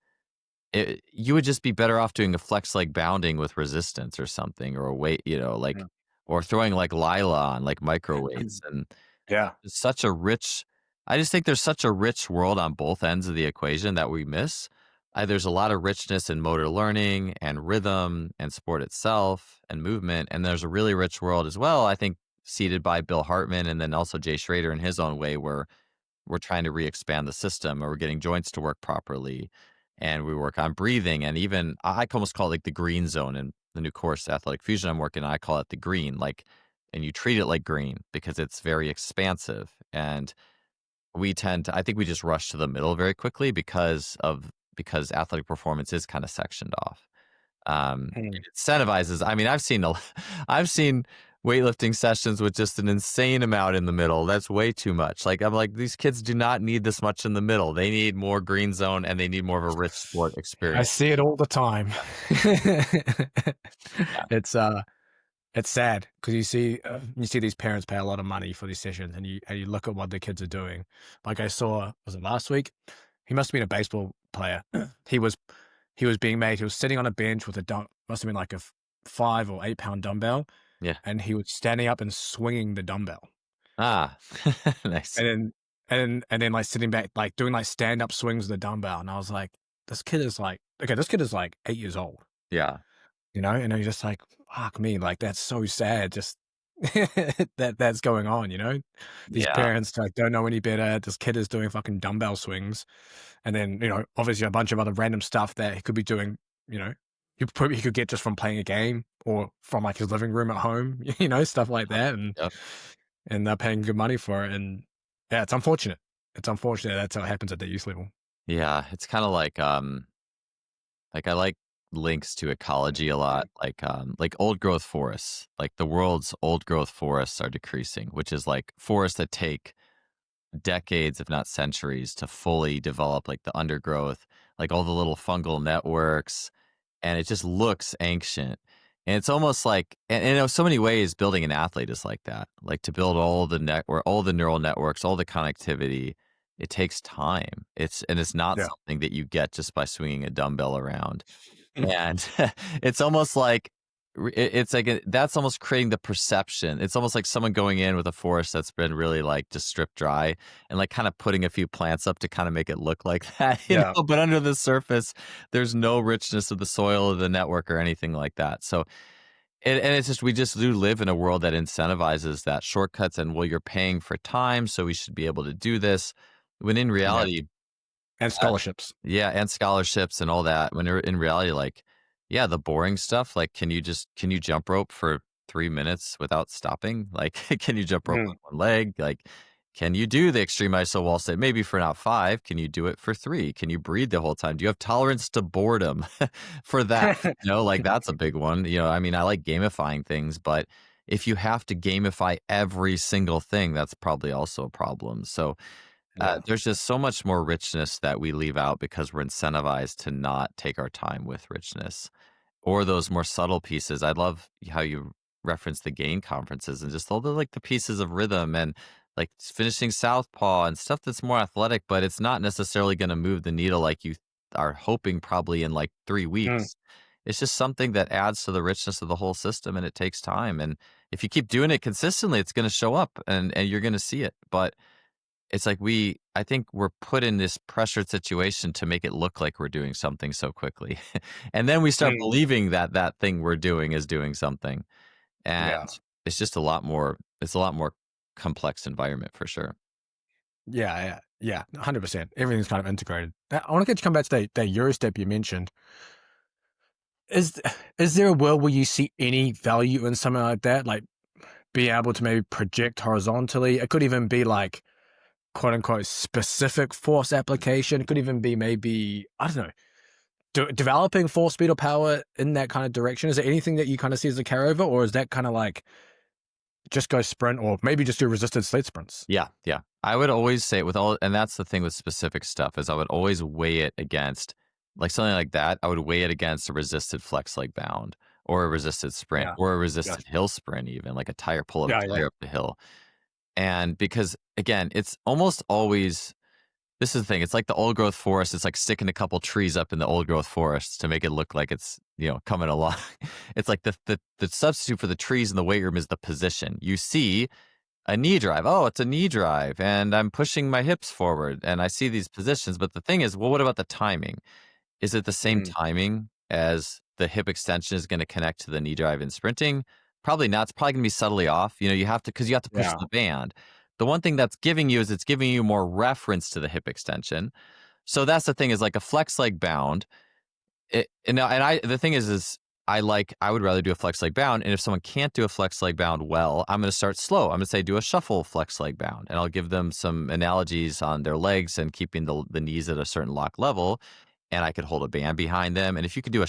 A: you would just be better off doing a flex leg bounding with resistance or something, or a weight, like,
B: Yeah.
A: or throwing like Lila on like micro weights. And
B: Yeah.
A: it's such a rich. I just think there's such a rich world on both ends of the equation that we miss. There's a lot of richness in motor learning and rhythm and sport itself and movement, and there's a really rich world as well. I think seeded by Bill Hartman and then also Jay Schrader in his own way, where we're trying to re-expand the system, or we're getting joints to work properly, and we work on breathing. And even I almost call it like the green zone in the new course Athletic Fusion I'm working on. I call it the green, like, and you treat it like green because it's very expansive. And I think we just rush to the middle very quickly because athletic performance is kind of sectioned off.
B: Mm.
A: It incentivizes. I mean, I've seen weightlifting sessions with just an insane amount in the middle. That's way too much. Like, I'm like, these kids do not need this much in the middle. They need more green zone, and they need more of a rich sport
B: I
A: experience.
B: see it all the time.
A: Yeah.
B: It's it's sad because you see these parents pay a lot of money for these sessions, and you look at what the kids are doing. Like I saw, was it last week? He must have been a baseball player. he was he was being made. He was sitting on a bench with a must have been like a 5 or 8 pound dumbbell,
A: Yeah.
B: and he was standing up and swinging the dumbbell,
A: Ah, nice.
B: and then like sitting back, like doing like stand up swings with the dumbbell. And I was like, this kid is like, okay, this kid is like 8 years old.
A: Yeah.
B: And I'm just like, fuck me, like that's so sad. Just that's going on. These
A: Yeah.
B: parents like don't know any better. This kid is doing fucking dumbbell swings, and then obviously a bunch of other random stuff that he could be doing. You know, he could get just from playing a game or from like his living room at home. Stuff like that,
A: Yep.
B: and they're paying good money for it. And yeah, it's unfortunate. It's unfortunate that's how it happens at the youth level.
A: Yeah. It's kind of like I like links to ecology a lot, like old growth forests. Like the world's old growth forests are decreasing, which is like forests that take decades, if not centuries, to fully develop, like the undergrowth, like all the little fungal networks, and it just looks ancient. And it's almost like, and in so many ways, building an athlete is like that. Like to build all the network, all the neural networks, all the connectivity, it takes time. It's not
B: Yeah.
A: something that you get just by swinging a dumbbell around. And it's almost like it's like that's almost creating the perception. It's almost like someone going in with a forest that's been really like just stripped dry and like kind of putting a few plants up to kind of make it look like that,
B: Yeah.
A: But under the surface, there's no richness of the soil or the network or anything like that. So, and it's just we just do live in a world that incentivizes that shortcuts and, well, you're paying for time, so we should be able to do this. When in
B: Yeah.
A: reality,
B: And scholarships.
A: yeah, and scholarships and all that. When in reality, like, yeah, the boring stuff, like, can you jump rope for 3 minutes without stopping? Like, can you jump rope on
B: Mm.
A: one leg? Like, can you do the extreme iso wall sit? Maybe for not 5, can you do it for 3? Can you breathe the whole time? Do you have tolerance to boredom for that? Like, that's a big one. I mean, I like gamifying things, but if you have to gamify every single thing, that's probably also a problem. So,
B: Yeah.
A: there's just so much more richness that we leave out because we're incentivized to not take our time with richness or those more subtle pieces. I love how you reference the gain conferences and just all the like the pieces of rhythm and like finishing southpaw and stuff that's more athletic, but it's not necessarily going to move the needle like you are hoping probably in like 3
B: Mm.
A: weeks. It's just something that adds to the richness of the whole system, and it takes time. And if you keep doing it consistently, it's going to show up and you're going to see it. But it's like I think we're put in this pressured situation to make it look like we're doing something so quickly. And then we start
B: Mm.
A: believing that that thing we're doing is doing something. And
B: Yeah.
A: it's just a lot more complex environment for sure.
B: Yeah, 100%. Everything's kind of integrated. Now, I want to get you come back to that Euro step you mentioned. Is is there a world where you see any value in something like that? Like be able to maybe project horizontally? It could even be like quote unquote specific force application. It could even be maybe, I don't know, developing force, speed, or power in that kind of direction? Is there anything that you kind of see as a carryover, or is that kind of like just go sprint, or maybe just do resisted sled sprints?
A: Yeah, yeah. I would always say with all, and that's the thing with specific stuff, is I would always weigh it against, like something like that. I would weigh it against a resisted flex leg bound, or a resisted sprint,
B: Yeah.
A: or a resisted
B: Gotcha.
A: hill sprint, even like a tire pull up
B: Yeah,
A: a
B: yeah.
A: tire up the hill. And because again, it's almost always, this is the thing. It's like the old growth forest. It's like sticking a couple trees up in the old growth forest to make it look like it's, coming along. It's like the substitute for the trees in the weight room is the position. You see a knee drive. Oh, it's a knee drive, and I'm pushing my hips forward, and I see these positions. But the thing is, well, what about the timing? Is it the same
B: Mm,
A: timing as the hip extension is going to connect to the knee drive in sprinting? Probably not. It's probably going to be subtly off. You have to, because you have to push
B: yeah.
A: the band. The one thing that's giving you is it's giving you more reference to the hip extension. So that's the thing, is like a flex leg bound. The thing is I would rather do a flex leg bound. And if someone can't do a flex leg bound well, I'm going to start slow. I'm going to say do a shuffle flex leg bound, and I'll give them some analogies on their legs and keeping the knees at a certain lock level. And I could hold a band behind them. And if you could do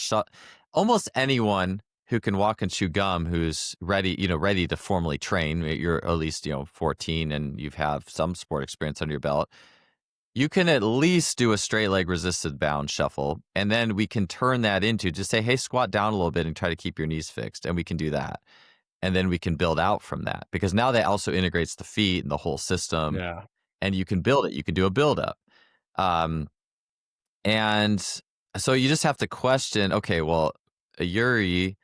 A: almost anyone who can walk and chew gum, who's ready to formally train, you're at least 14 and you've have some sport experience under your belt, you can at least do a straight leg resisted bound shuffle. And then we can turn that into just say, hey, squat down a little bit and try to keep your knees fixed. And we can do that. And then we can build out from that, because now that also integrates the feet and the whole system,
B: Yeah.
A: and you can build it. You can do a build up. And so you just have to question, okay, well, a Yuri,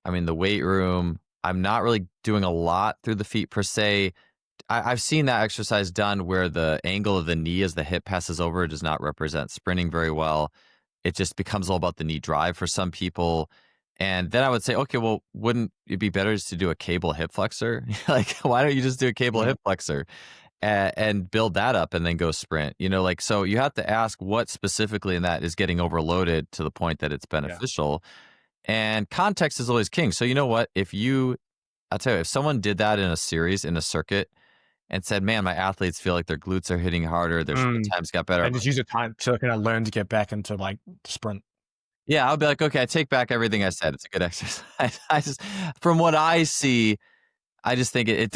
A: I'm in the weight room. I'm not really doing a lot through the feet per se. I've seen that exercise done where the angle of the knee as the hip passes over does not represent sprinting very well. It just becomes all about the knee drive for some people. And then I would say, okay, well, wouldn't it be better just to do a cable hip flexor? Like, why don't you just do a cable
B: Mm,
A: hip flexor and build that up and then go sprint? So you have to ask what specifically in that is getting overloaded to the point that it's
B: yeah.
A: beneficial. And context is always king. So you know what? I'll tell you, if someone did that in a series, in a circuit, and said, "Man, my athletes feel like their glutes are hitting harder, their sprint
B: Mm,
A: times got better." I'm
B: and just
A: like,
B: use the time to kind of learn to get back into like sprint.
A: yeah, I'll be like, "Okay, I take back everything I said. It's a good exercise." I just, from what I see, I just think it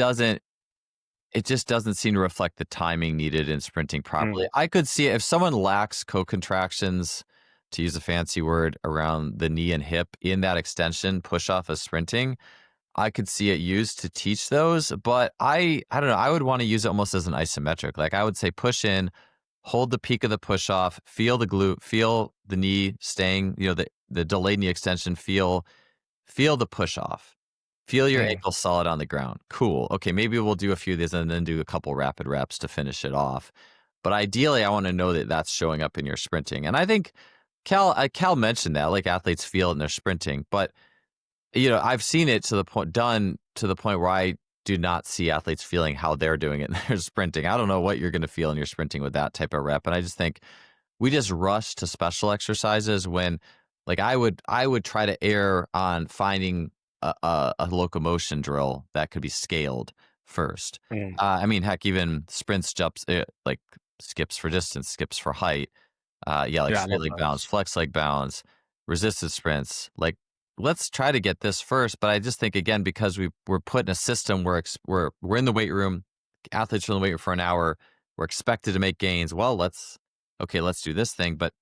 A: just doesn't seem to reflect the timing needed in sprinting properly.
B: Mm,
A: I could see it if someone lacks co-contractions, to use a fancy word, around the knee and hip in that extension push off of sprinting. I could see it used to teach those, but I don't know. I would want to use it almost as an isometric. Like I would say, push in, hold the peak of the push off, feel the glute, feel the knee staying, the delayed knee extension, feel the push off, feel your
B: mm,
A: ankle solid on the ground. Cool. Okay, maybe we'll do a few of these and then do a couple rapid reps to finish it off. But ideally, I want to know that that's showing up in your sprinting. And I think Cal mentioned that, like athletes feel it in their sprinting, but I've seen it done to the point where I do not see athletes feeling how they're doing it in their sprinting. I don't know what you're going to feel in your sprinting with that type of rep. And I just think we just rush to special exercises when, like, I would try to err on finding a locomotion drill that could be scaled first.
B: mm.
A: I mean, heck, even sprints, jumps, like skips for distance, skips for height, yeah, like
B: Yeah, I
A: straight
B: love
A: leg bounds,
B: those.
A: flex leg bounds, resisted sprints. Like, let's try to get this first. But I just think again, because we're put in a system where we're in the weight room, athletes are in the weight room for an hour, we're expected to make gains. Well, let's do this thing. But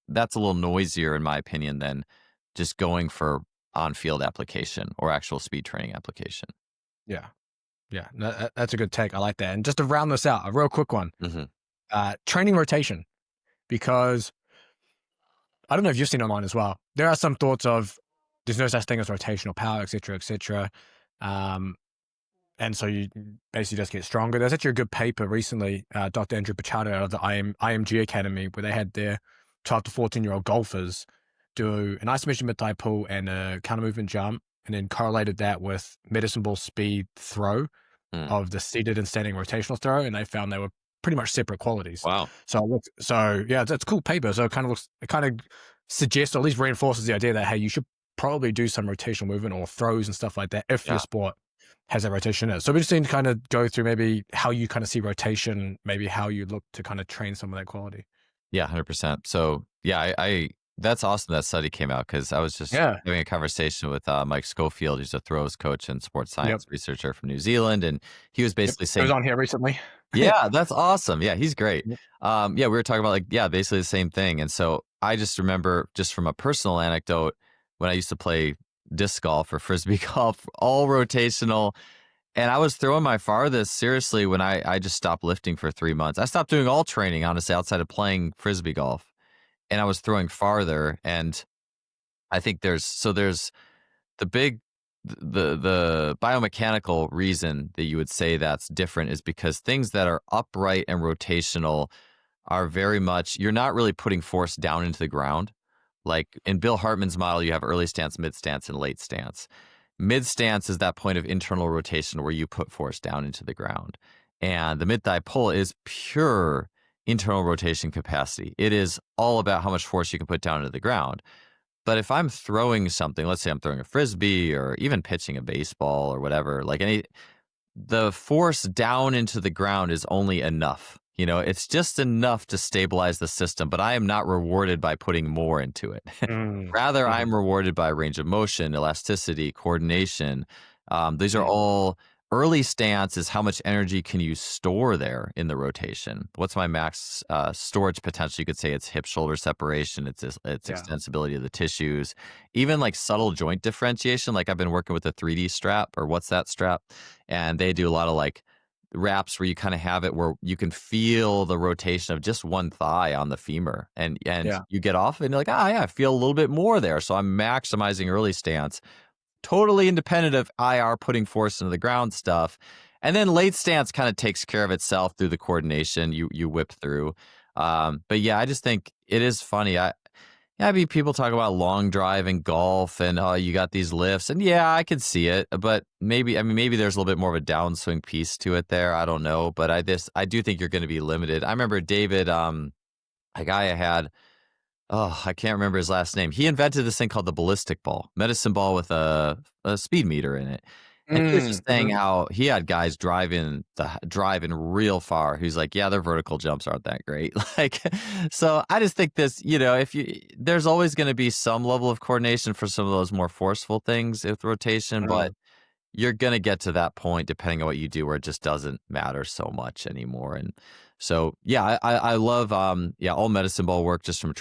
A: that's a little noisier, in my opinion, than just going for on-field application or actual speed training application.
B: Yeah. Yeah. No, that's a good take. I like that. And just to round this out, a real quick one.
A: Hmm.
B: Training rotation, because I don't know if you've seen online as well. There are some thoughts of there's no such thing as rotational power, et cetera, et cetera. Um, and so you basically just get stronger. There's actually a good paper recently, Dr. Andrew Pachado out of the IMG Academy, where they had their 12 to 14-year-old golfers do an isometric mid-thigh pull and a counter movement jump, and then correlated that with medicine ball speed throw
A: Mm.
B: of the seated and standing rotational throw, and they found they were pretty much separate qualities.
A: Wow.
B: So yeah, it's a cool paper. So it kind of suggests, or at least reinforces the idea that, hey, you should probably do some rotational movement or throws and stuff like that if your
A: Yeah.
B: sport has a rotation in it. So we just need to kind of go through maybe how you kind of see rotation, maybe how you look to kind of train some of that quality.
A: Yeah, 100%. So yeah, I That's awesome that study came out because I was just
B: Yeah.
A: having a conversation with, Mike Schofield, who's a throws coach and sports
B: Yep.
A: science researcher from New Zealand, and he was
B: Yep.
A: basically
B: He was
A: saying
B: on here recently.
A: yeah, that's awesome. Yeah, he's great.
B: Yep.
A: Yeah, we were talking about, like, yeah, basically the same thing, and so I just remember just from a personal anecdote, when I used to play disc golf or frisbee golf, all rotational, and I was throwing my farthest seriously when I just stopped lifting for 3 months. I stopped doing all training, honestly, outside of playing frisbee golf, and I was throwing farther, and I think there's the big the biomechanical reason that you would say that's different is because things that are upright and rotational are very much you're not really putting force down into the ground. Like in Bill Hartman's model, you have early stance, mid stance, and late stance. Mid stance is that point of internal rotation where you put force down into the ground. And the mid thigh pull is pure internal rotation capacity. It is all about how much force you can put down into the ground. But if I'm throwing something, let's say I'm throwing a frisbee or even pitching a baseball or whatever, like the force down into the ground is only enough. You know, it's just enough to stabilize the system, but I am not rewarded by putting more into it.
B: Mm.
A: Rather,
B: Mhm.
A: I'm rewarded by range of motion, elasticity, coordination. These are
B: Mm.
A: all early stance is how much energy can you store there in the rotation? What's my max storage potential? You could say it's hip shoulder separation, it's
B: Yeah.
A: extensibility of the tissues, even like subtle joint differentiation. Like I've been working with a 3D strap or what's that strap, and they do a lot of like wraps where you kind of have it where you can feel the rotation of just one thigh on the femur and
B: Yeah.
A: you get off and you're like, ah, yeah, I feel a little bit more there. So I'm maximizing early stance, totally independent of IR putting force into the ground stuff. And then late stance kind of takes care of itself through the coordination you whip through. But yeah, I just think it is funny. Yeah, I mean, people talk about long drive and golf and, oh, you got these lifts. And yeah, I could see it, but maybe, I mean, maybe there's a little bit more of a downswing piece to it there. I don't know. But I do think you're going to be limited. I remember David, a guy I had, oh, I can't remember his last name. He invented this thing called the ballistic ball, medicine ball with a speed meter in it. And he was
B: Mm.
A: just saying
B: Mhm.
A: how he had guys driving real far. He's like, yeah, their vertical jumps aren't that great. Like, so I just think this, you know, if you there's always going to be some level of coordination for some of those more forceful things with rotation, but
B: Mm.
A: you're gonna get to that point depending on what you do where it just doesn't matter so much anymore. And so yeah, I love yeah, all medicine ball work just from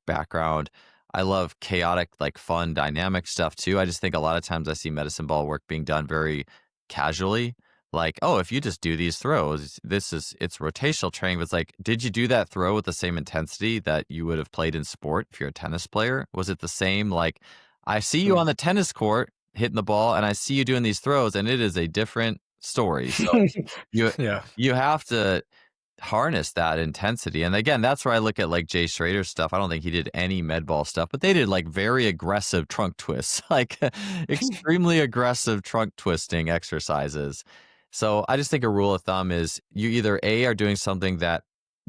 A: background. I love chaotic, like fun, dynamic stuff too. I just think a lot of times I see medicine ball work being done very casually. Like, oh, if you just do these throws, it's rotational training. But it's like, did you do that throw with the same intensity that you would have played in sport if you're a tennis player? Was it the same? Like, I see you
B: Mm.
A: on the tennis court hitting the ball and I see you doing these throws and it is a different story. So you
B: Yeah.
A: you have to harness that intensity. And again, that's where I look at like Jay Schrader's stuff. I don't think he did any med ball stuff, but they did like very aggressive trunk twists, like extremely aggressive trunk twisting exercises. So I just think a rule of thumb is you either A are doing something that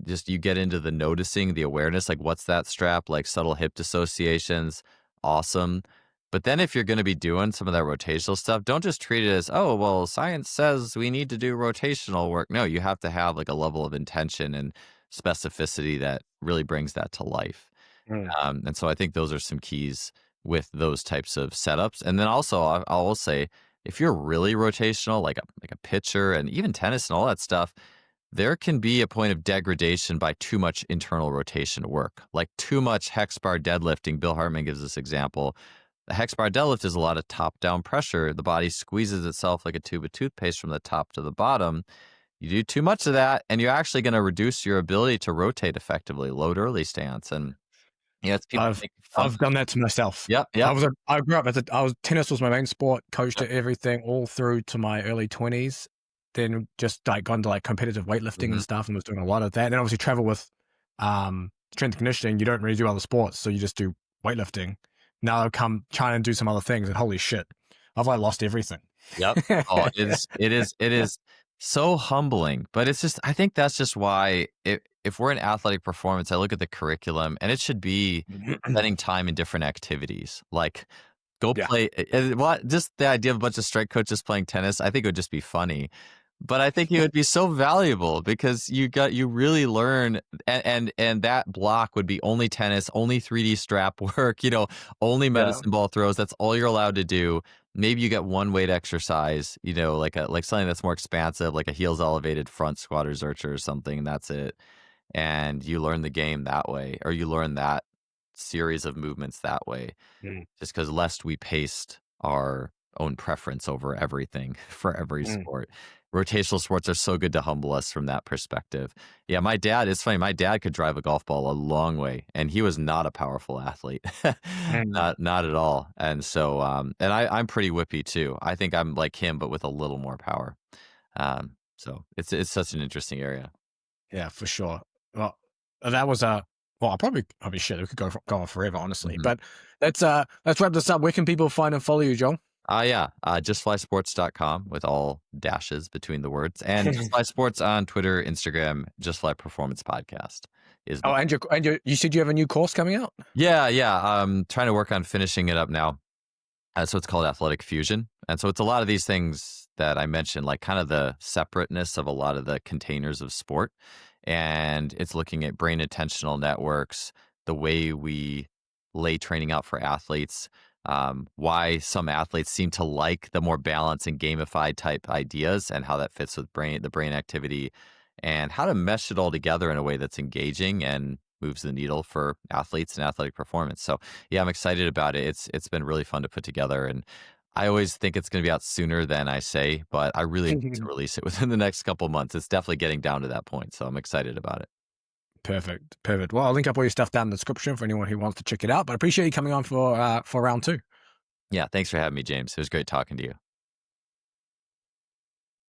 A: just you get into the noticing, the awareness, like what's that strap, like subtle hip dissociations, awesome. But then if you're going to be doing some of that rotational stuff, don't just treat it as, oh, well, science says we need to do rotational work. No, you have to have like a level of intention and specificity that really brings that to life.
B: Mm.
A: And so I think those are some keys with those types of setups. And then also, I'll say, if you're really rotational, like a pitcher and even tennis and all that stuff, there can be a point of degradation by too much internal rotation work, like too much hex bar deadlifting. Bill Hartman gives this example. The hex bar deadlift is a lot of top down pressure. The body squeezes itself like a tube of toothpaste from the top to the bottom. You do too much of that, and you're actually going to reduce your ability to rotate effectively, load early stance. And yeah, it's people
B: I've
A: make fun.
B: I've done that to myself.
A: Yep, yep,
B: I grew up as a I was tennis was my main sport, coached
A: yep.
B: at everything all through to my early 20s, then just, like, got into, like, competitive weightlifting and
A: Hmm.
B: stuff and was doing a lot of that, and then obviously travel with, strength and conditioning, you don't really do other sports, so you just do weightlifting. Now I've come trying to do some other things, and holy shit, I've, like, lost everything.
A: Yep. Oh, it is so humbling, but it's just I think that's just why if we're in athletic performance, I look at the curriculum and it should be spending time in different activities. Like go
B: Yeah.
A: play what just the idea of a bunch of strength coaches playing tennis, I think it would just be funny. But I think it would be so valuable because you really learn, and that block would be only tennis, only 3D strap work, only
B: Yeah.
A: medicine ball throws. That's all you're allowed to do. Maybe you get one weight exercise, like something that's more expansive, like a heels elevated front squat or zercher or something, and that's it. And you learn the game that way, or you learn that series of movements that way,
B: Mm,
A: just because lest we paste our own preference over everything for every
B: mm,
A: sport. Rotational sports are so good to humble us from that perspective. Yeah, it's funny, my dad could drive a golf ball a long way, and he was not a powerful athlete.
B: mm.
A: Not at all. And so, and I'm pretty whippy too. I think I'm like him, but with a little more power. So it's such an interesting area.
B: Yeah, for sure. Well, that was well, I mean, shit, we could go on forever, honestly.
A: Mhm.
B: But let's wrap this up. Where can people find and follow you, Joel?
A: Yeah, justflysports.com with all dashes between the words, and Just Fly Sports on Twitter, Instagram, Just Fly Performance Podcast is
B: Oh,
A: my.
B: you said you have a new course coming out?
A: Yeah, yeah, I'm trying to work on finishing it up now. So it's called Athletic Fusion. And so it's a lot of these things that I mentioned, like kind of the separateness of a lot of the containers of sport. And it's looking at brain attentional networks, the way we lay training out for athletes, why some athletes seem to like the more balanced and gamified type ideas, and how that fits with the brain activity, and how to mesh it all together in a way that's engaging and moves the needle for athletes and athletic performance. So yeah, I'm excited about it. It's been really fun to put together, and I always think it's going to be out sooner than I say, but I really need to release it within the next couple months. It's definitely getting down to that point, so I'm excited about it.
B: Perfect. Perfect. Well, I'll link up all your stuff down in the description for anyone who wants to check it out. But I appreciate you coming on for round two.
A: Yeah, thanks for having me, James. It was great talking to you.